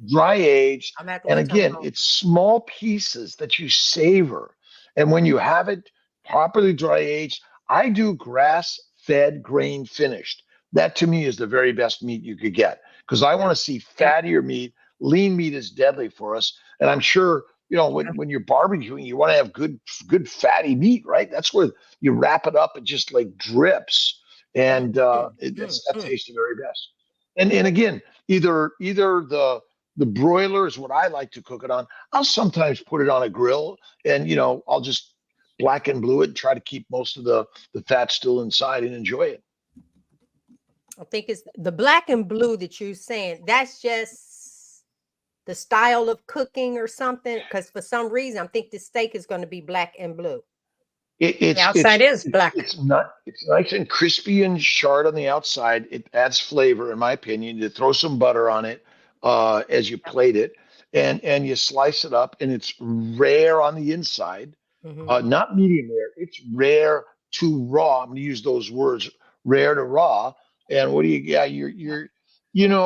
Dry aged, and again, it's small pieces that you savor. And when you have it properly dry aged, I do grass-fed, grain finished. That to me is the very best meat you could get, because I want to see fattier meat. Lean meat is deadly for us, and I'm sure when you're barbecuing, you want to have good fatty meat, right? That's where you wrap it up and just like drips, and that tastes the very best. And again, either the broiler is what I like to cook it on. I'll sometimes put it on a grill, and I'll just black and blue it and try to keep most of the fat still inside and enjoy it. I think it's the black and blue that you're saying. That's just the style of cooking or something. Because for some reason, I think the steak is going to be black and blue. The outside is black. It's nice and crispy and charred on the outside. It adds flavor, in my opinion. You throw some butter on it as you plate it, and you slice it up, and it's rare on the inside. Not medium rare. It's rare to raw. I'm going to use those words, rare to raw. And what do you? Yeah,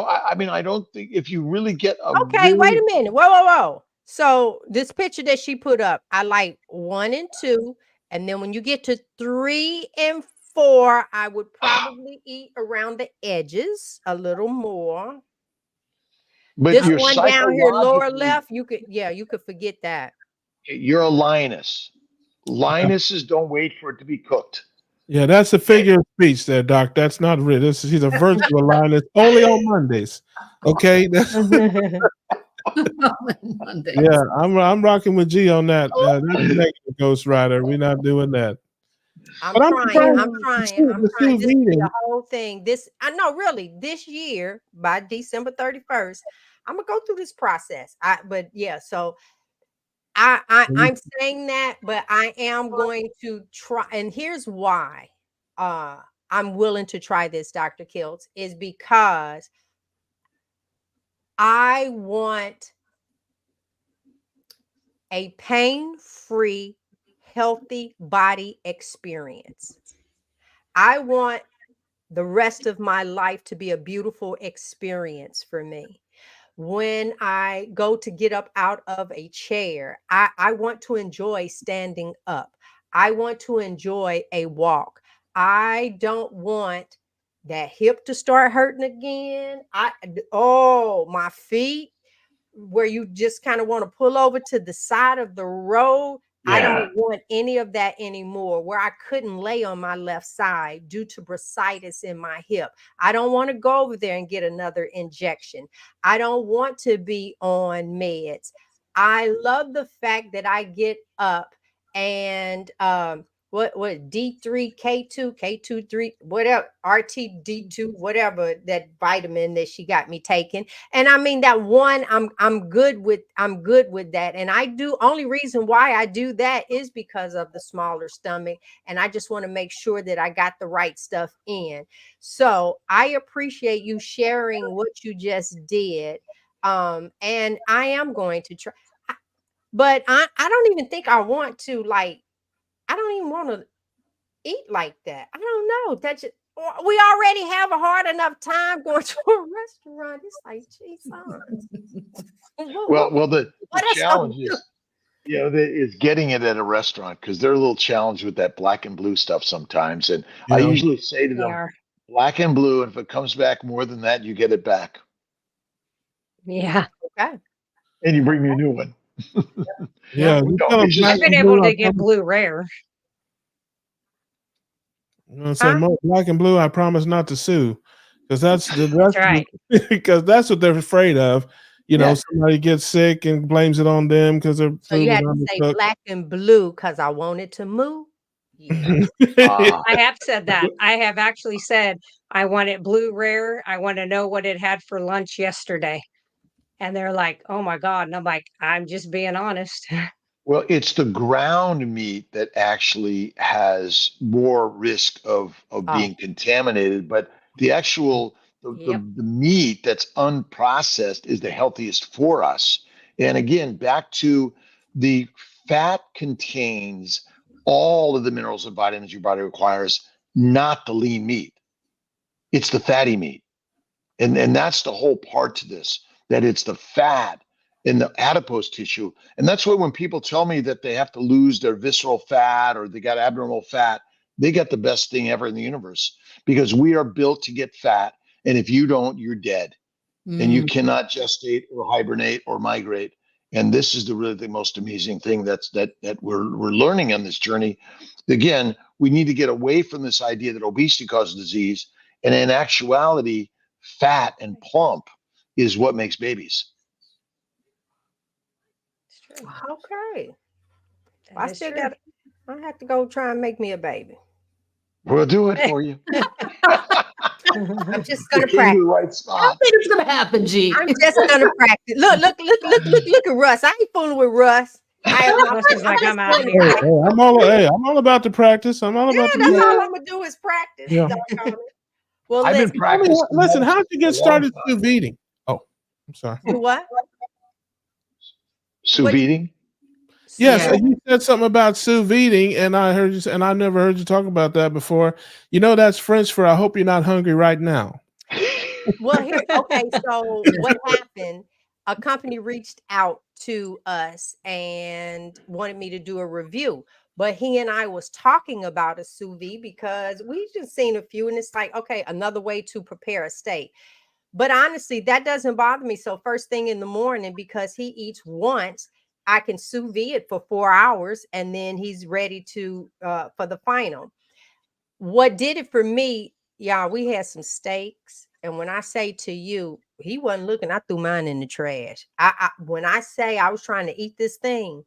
I mean, I don't think if you really get wait a minute. Whoa. So this picture that she put up, I like 1 and 2, and then when you get to 3 and 4, I would probably eat around the edges a little more. But this one down here, lower left, you could forget that. You're a lioness. Lionesses don't wait for it to be cooked. Yeah, that's a figure of speech there, Doc. That's not real. He's a virtual lioness only on Mondays. Okay. Yeah, I'm rocking with G on that. That's a negative Ghost Rider. We're not doing that. I'm But I'm trying. surprised I'm trying. I'm the trying. sous This will be vide. a whole thing. I know, really, this year by December 31st, I'm gonna go through this process. But yeah, so I'm saying that, but I am going to try. And here's why I'm willing to try this, Dr. Kiltz, is because I want a pain-free, healthy body experience. I want the rest of my life to be a beautiful experience for me. When I go to get up out of a chair, I want to enjoy standing up. I want to enjoy a walk. I don't want that hip to start hurting again. Oh, my feet, where you just kind of want to pull over to the side of the road. I Yeah. don't want any of that anymore, where I couldn't lay on my left side due to bursitis in my hip. I don't want to go over there and get another injection. I don't want to be on meds. I love the fact that I get up and what D3 K2 K2 3 whatever RTD2 whatever that vitamin that she got me taking. And I mean that one, I'm good with that. And I do, only reason why I do that is because of the smaller stomach. And I just want to make sure that I got the right stuff in. So I appreciate you sharing what you just did. And I am going to try, but I don't even think I want to, like, I don't even want to eat like that. I don't know. That's just, we already have a hard enough time going to a restaurant. It's like, geez, Well, the what else challenge is, is getting it at a restaurant, because they're a little challenged with that black and blue stuff sometimes. And I Yeah. usually say to They them, are. black and blue, and if it comes back more than that, you get it back, Yeah. Okay. and you bring me a new one. Yeah, We you don't. tell them It's black I've just been and blue. able I to get promise, blue rare. you know, what I'm saying, black and blue. I promise not to sue, because that's That's right. because that's what they're afraid of. You know, Yeah. somebody gets sick and blames it on them because their So you food was had to say undercooked. black and blue because I wanted to move. Yeah. Ah, I have said that. I have actually said I want it blue rare. I want to know what it had for lunch yesterday. And they're like, "Oh my God." And I'm like, "I'm just being honest." well, it's the ground meat that actually has more risk of Oh, being contaminated, but the actual Yep. the meat that's unprocessed is the healthiest for us. And again, back to the fat contains all of the minerals and vitamins your body requires, not the lean meat. It's the fatty meat. And that's the whole part to this, that it's the fat in the adipose tissue. And that's why when people tell me that they have to lose their visceral fat or they got abnormal fat, they got the best thing ever in the universe, because we are built to get fat. And if you don't, you're dead. And you cannot gestate or hibernate or migrate. And this is really the most amazing thing that we're learning on this journey. Again, we need to get away from this idea that obesity causes disease. And in actuality, fat and plump is what makes babies. It's true. okay. That I is still true. I have to go try and make me a baby. We'll do it for you. I'm just You gonna came to practice. the right I spot. think it's gonna happen, G. I'm just gonna practice. Look at Russ. I ain't fooling with Russ. Russ is like, I'm just "I'm out of going to here." Hey, practice. I'm all about the practice. I'm all Yeah, about the that's practice. all I'm gonna do is practice. Yeah. Doggone it. Well, I've been listen, Tell me, practicing listen, how'd you medicine for get a long started time. sous vide? Oh, I'm sorry. do what? Sous What? vide? Yes, Yeah. you said something about sous vide, and I heard you say, and I never heard you talk about that before. You know, that's French for "I hope you're not hungry right now." Well, here, okay. So what happened? A company reached out to us and wanted me to do a review. But he and I was talking about a sous vide because we just seen a few, and it's like, okay, another way to prepare a steak. But honestly, that doesn't bother me. So first thing in the morning, because he eats once, I can sous vide it for 4 hours, and then he's ready to for the final. What did it for me, y'all? We had some steaks, and when I say to you, he wasn't looking. I threw mine in the trash. When I say I was trying to eat this thing,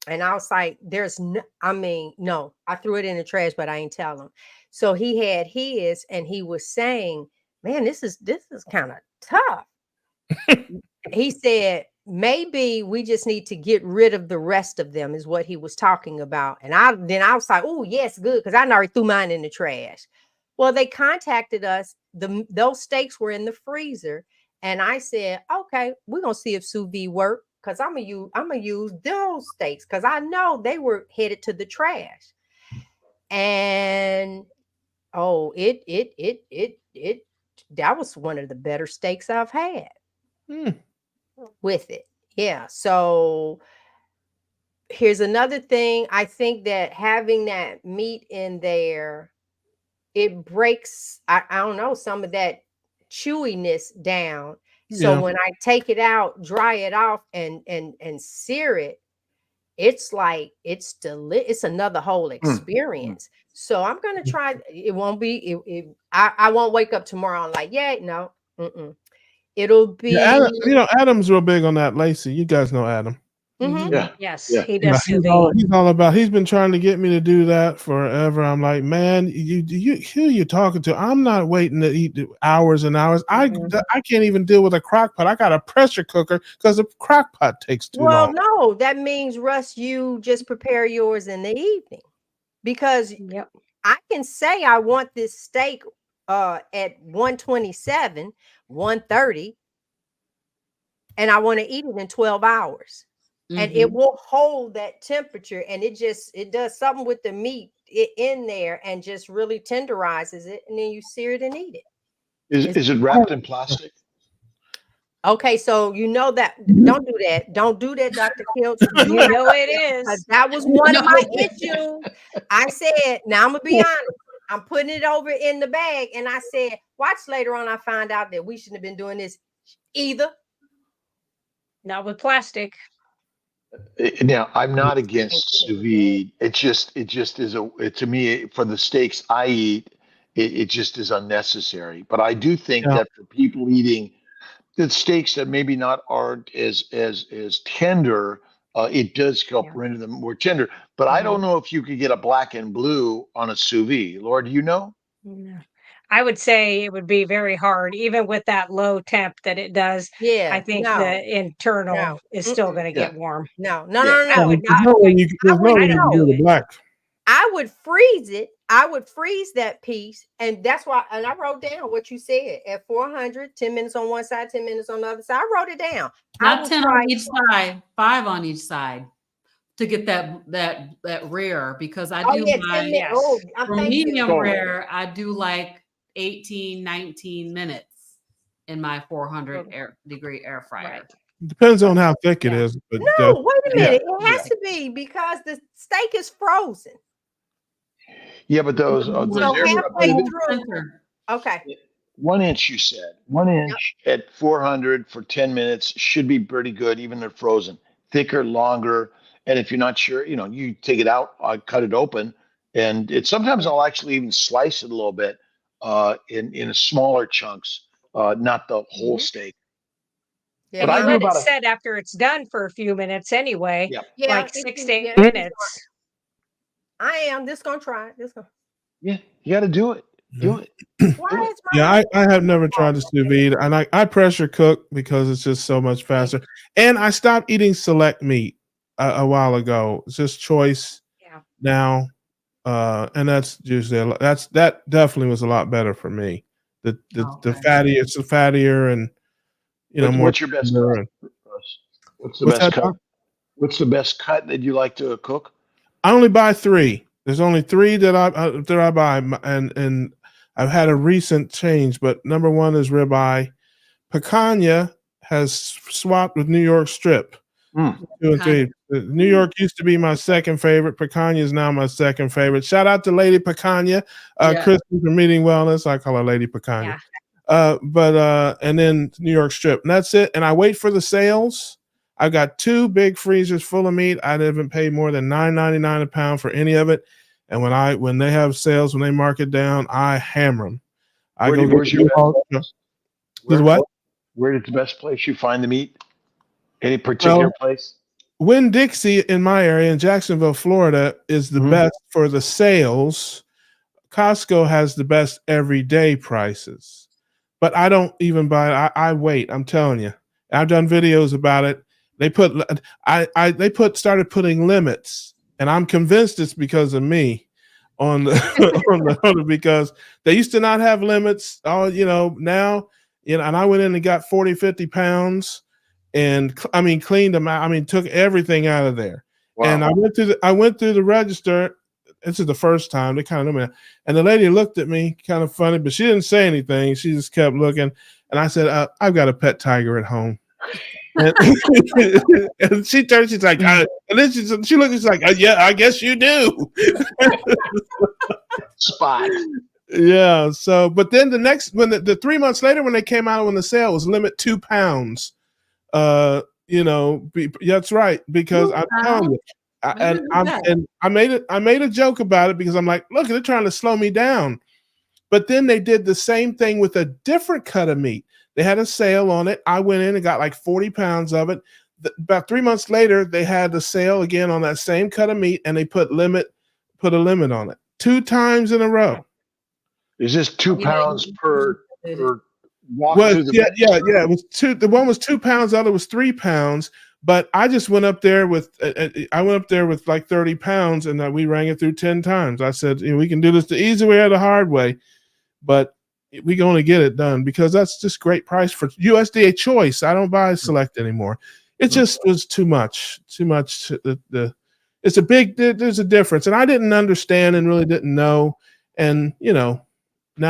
And I was like, no, I threw it in the trash, but I ain't tell him. So he had his, and he was saying, man, this is kind of tough. He said, maybe we just need to get rid of the rest of them, is what he was talking about. And I was like, oh, yes, good, because I already threw mine in the trash. Well, they contacted us. Those steaks were in the freezer. And I said, okay, we're gonna see if sous vide work, because I'm gonna use those steaks, because I know they were headed to the trash. And that was one of the better steaks I've had. With it. Yeah. So here's another thing. I think that having that meat in there, it breaks, I don't know, some of that chewiness down. So when I take it out, dry it off, and sear it, it's like it's another whole experience. So I'm gonna try. It won't be. I won't wake up tomorrow and like, yeah, no. It'll be. Adam, Adam's real big on that, Lacey. You guys know Adam. Yeah. Yes, he does. He's all about. He's been trying to get me to do that forever. I'm like, man, who you talking to? I'm not waiting to eat hours and hours. I can't even deal with a crock pot. I got a pressure cooker because the crock pot takes too long. Well, no, that means, Russ, you just prepare yours in the evening, because I can say I want this steak at 127, 130, and I want to eat it in 12 hours. And it will hold that temperature, and it does something with the meat in there and just really tenderizes it, and then you sear it and eat it. Is it wrapped in plastic? Okay, so you know that. Don't do that. Don't do that, Dr. Kiltz. You know it is. That was one of my issues. I said, now I'm gonna be honest. I'm putting it over in the bag, and I said, watch later on. I find out that we shouldn't have been doing this either. Not with plastic. Now, I'm not against sous vide. It just is to me, for the steaks I eat, it just is unnecessary. But I do think that for people eating the steaks that maybe aren't as tender, it does help render them more tender. But I don't know if you could get a black and blue on a sous vide. Laura, do you know? No. I would say it would be very hard, even with that low temp that it does. Yeah, I think the internal is still going to get warm. No. I would not. I would freeze it. I would freeze that piece, and that's why. And I wrote down what you said at 400, 10 minutes on one side, 10 minutes on the other side. I wrote it down. Not 10 on each side, 5 on each side, to get that rare, because I do for medium rare, I do like 18, 19 minutes in my 400 degree air fryer. Right. Depends on how thick it is. But no, wait a minute. It has to be, because the steak is frozen. Yeah, but those halfway through. Okay. 1 inch, you said. 1 inch at 400 for 10 minutes should be pretty good, even if they're frozen. Thicker, longer. And if you're not sure, you take it out, I cut it open, and sometimes I'll actually even slice it a little bit in smaller chunks, not the whole steak. Yeah, but I let it set after it's done for a few minutes anyway. Yeah. Like 6 to 8 minutes. I am just gonna try it. Yeah, you got to do it. Do it. I have never tried the sous vide, and I pressure cook because it's just so much faster. And I stopped eating select meat a while ago. It's just choice now, and that's usually that definitely was a lot better for me. The fattier, it's fattier, and more. What's your best cut? What's the best cut? What's the best cut that you like to cook? I only buy 3. There's only 3 that I buy, and I've had a recent change. But number 1 is ribeye. Picanha has swapped with New York strip. 2 and 3. New York used to be my second favorite. Picanha is now my second favorite. Shout out to Lady Picanha, Kristen from Meeting Wellness. I call her Lady Picanha. And then New York strip, and that's it. And I wait for the sales. I've got 2 big freezers full of meat. I haven't paid more than $9.99 a pound for any of it. And when they have sales, when they mark it down, I hammer them. Where's your best? What? Where is the best place you find the meat? Any particular place? Winn-Dixie in my area in Jacksonville, Florida, is the best for the sales. Costco has the best everyday prices, but I don't even buy it. I wait. I'm telling you, I've done videos about it. They started putting limits, and I'm convinced it's because of me on the because they used to not have limits. Oh, now, and I went in and got 40, 50 pounds, and cleaned them out. Took everything out of there. Wow. And I went through the register. This is the first time they kind of knew me. And the lady looked at me kind of funny, but she didn't say anything. She just kept looking. And I said, I've got a pet tiger at home. And, and she turned, she's like, and then she looked, she's like, yeah, I guess you do. Spot. Yeah. So, but then the 3 months later, when they came out on the sale, was limit 2 pounds. That's right. Because I'm telling you, I made a joke about it because I'm like, look, they're trying to slow me down. But then they did the same thing with a different cut of meat. They had a sale on it. I went in and got like 40 pounds of it. About 3 months later, they had the sale again on that same cut of meat, and they put a limit on it 2 times in a row. Is this 2 pounds per walk? Yeah. It was 2. The one was 2 pounds. The other was 3 pounds. But I just went up there with like 30 pounds, and we rang it through 10 times. I said, we can do this the easy way or the hard way, but we're going to get it done because that's just great price for USDA choice. I don't buy Select anymore. It just was too much. There's a difference, and I didn't understand and really didn't know. And now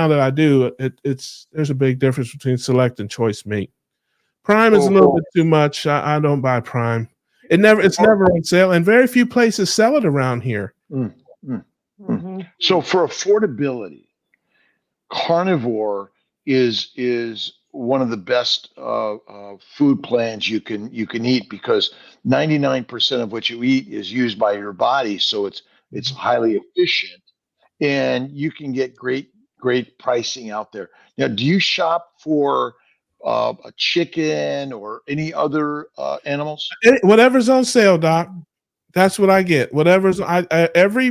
that I do, there's a big difference between Select and choice meat. Prime is a little bit too much. I don't buy Prime. It's never on sale, and very few places sell it around here. So for affordability, carnivore is one of the best food plans you can eat because 99% of what you eat is used by your body, so it's highly efficient, and you can get great pricing out there. Now, do you shop for a chicken or any other animals? Whatever's on sale, Doc. That's what I get. Whatever's every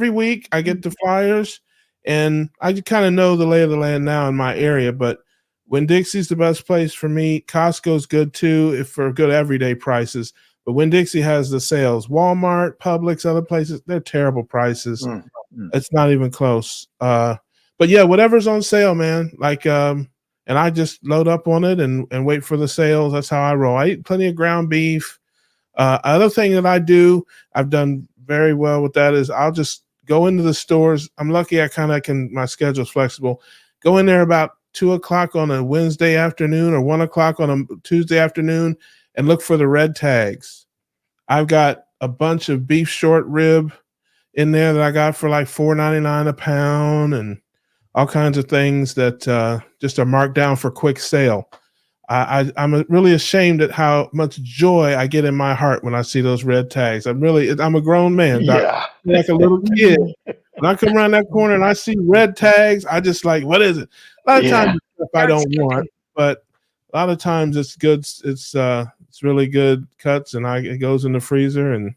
week I get the flyers, and I kind of know the lay of the land now in my area. But Winn-Dixie's the best place for me. Costco's good too, for good everyday prices. But Winn-Dixie has the sales. Walmart, Publix, other places, they're terrible prices. It's not even close. But yeah, whatever's on sale, man. Like and I just load up on it and wait for the sales. That's how I roll. I eat plenty of ground beef. Other thing that I do, I've done very well with that, is I'll just go into the stores. I'm lucky my schedule's flexible. Go in there about 2:00 on a Wednesday afternoon or 1:00 on a Tuesday afternoon and look for the red tags. I've got a bunch of beef short rib in there that I got for like $4.99 a pound, and all kinds of things that just are marked down for quick sale. I'm really ashamed at how much joy I get in my heart when I see those red tags. I'm a grown man, Doc. Yeah. Like a little kid. When I come around that corner and I see red tags, I just like, what is it? A lot of times it's stuff I don't want, but a lot of times it's good. It's really good cuts, and it goes in the freezer, and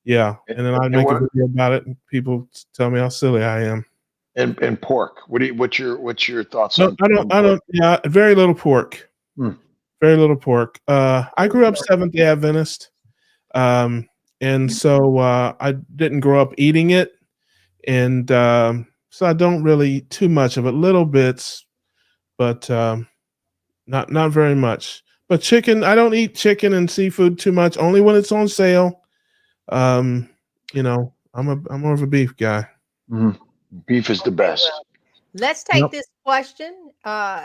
and then I make a video about it, and people tell me how silly I am. And pork. What's your thoughts on? I don't. Yeah, very little pork. Very little pork. I grew up Seventh-day Adventist, and so I didn't grow up eating it, and so I don't really eat too much of it. Little bits, but not very much. But chicken, I don't eat chicken and seafood too much. Only when it's on sale. I'm more of a beef guy. Beef is the best. Let's take this question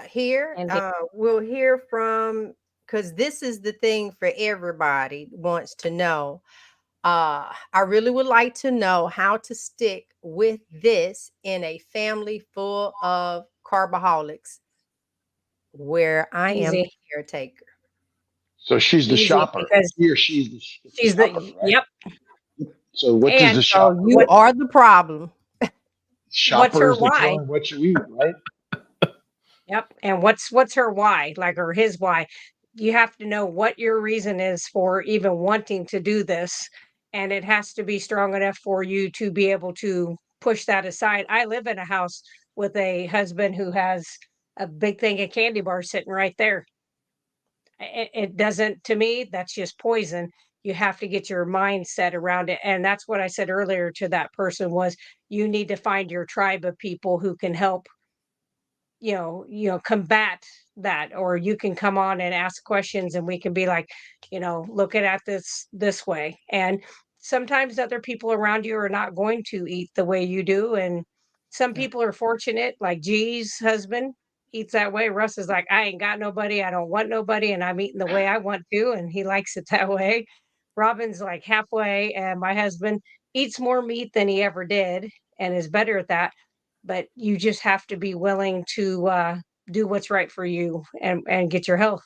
here. We'll hear from, because this is the thing for everybody wants to know. I really would like to know how to stick with this in a family full of carboholics where I am the caretaker. So she's the shopper. She's the yep. So what does the shopper? So you are the problem. What's her why? What you eat, right? Yep. And what's her why? Like, or his why? you have to know what your reason is for even wanting to do this. And it has to be strong enough for you to be able to push that aside. I live in a house with a husband who has a big thing of candy bars sitting right there. It doesn't, to me, that's just poison. You have to get your mindset around it. And that's what I said earlier to that person was you need to find your tribe of people who can help combat that, or you can come on and ask questions and we can be like, looking at this way. And sometimes other people around you are not going to eat the way you do. And some people are fortunate, like G's husband eats that way. Russ is like, I ain't got nobody, I don't want nobody, and I'm eating the way I want to, and he likes it that way. Robin's like halfway, and my husband eats more meat than he ever did and is better at that, but you just have to be willing to do what's right for you and get your health.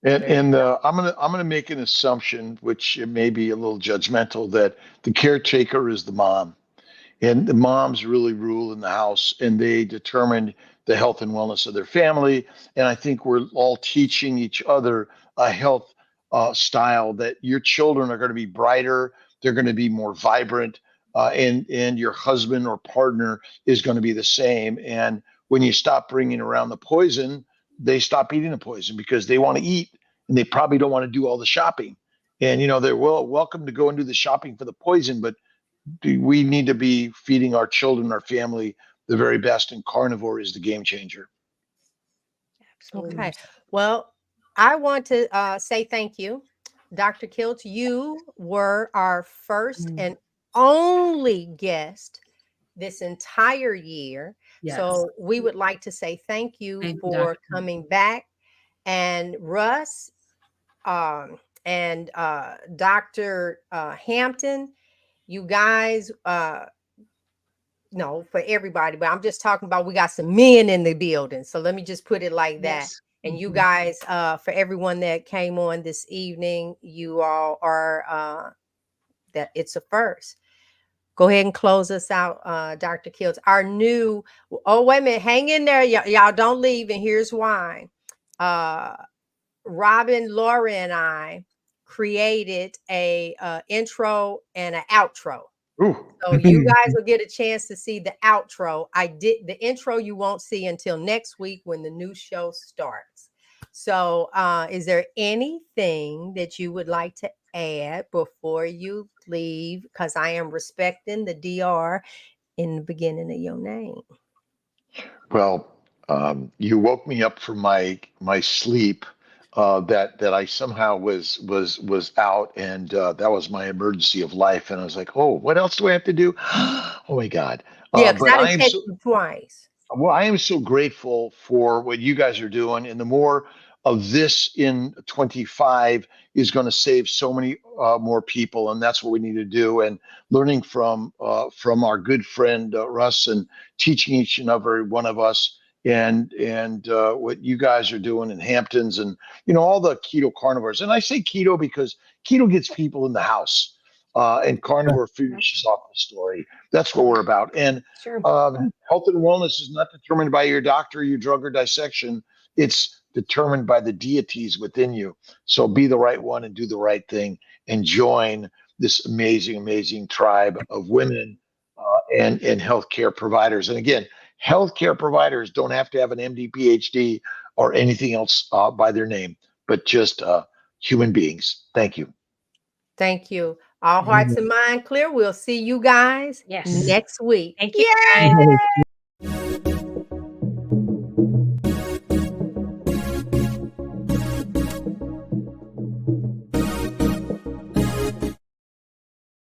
And I'm gonna make an assumption, which it may be a little judgmental, that the caretaker is the mom, and the moms really rule in the house, and they determine the health and wellness of their family. And I think we're all teaching each other a health style that your children are going to be brighter, they're going to be more vibrant, and your husband or partner is going to be the same. And when you stop bringing around the poison, they stop eating the poison because they want to eat, and they probably don't want to do all the shopping. And they're welcome to go and do the shopping for the poison, but we need to be feeding our children, our family, the very best, and carnivore is the game changer. Absolutely. Okay. Well, I want to say thank you, Dr. Kiltz. You were our first and only guest this entire year. Yes. So we would like to say thank you Thank you, for Dr. coming back. And Russ and Dr. Hampton, you guys, no, for everybody, but I'm just talking about we got some men in the building. So let me just put it like that. Yes. And you guys, for everyone that came on this evening, you all are that it's a first. Go ahead and close us out, Dr. Kiltz. Our new, oh, wait a minute, hang in there. Y'all don't leave. And here's why. Robin, Laura, and I created a intro and an outro. Ooh. So you guys will get a chance to see the outro. I did the intro you won't see until next week when the new show starts. So is there anything that you would like to add before you leave? Because I am respecting the DR in the beginning of your name. Well, you woke me up from my sleep that I somehow was out, and that was my emergency of life. And I was like, oh, what else do I have to do? Oh my God! Yeah, because But I didn't catch you twice. Well, I am so grateful for what you guys are doing, and the more of this in 25 is going to save so many more people, and that's what we need to do. And learning from our good friend Russ, and teaching each and every one of us, and what you guys are doing in Hamptons, and all the keto carnivores. And I say keto because keto gets people in the house, and carnivore finishes off the story. That's what we're about. And Sure. health and wellness is not determined by your doctor, your drug, or dissection. It's determined by the deities within you. So be the right one and do the right thing, and join this amazing, amazing tribe of women and healthcare providers. And again, healthcare providers don't have to have an MD, PhD, or anything else by their name, but just human beings. Thank you. Thank you. All hearts and mind clear. We'll see you guys Yes. next week. Thank you, Yay! guys.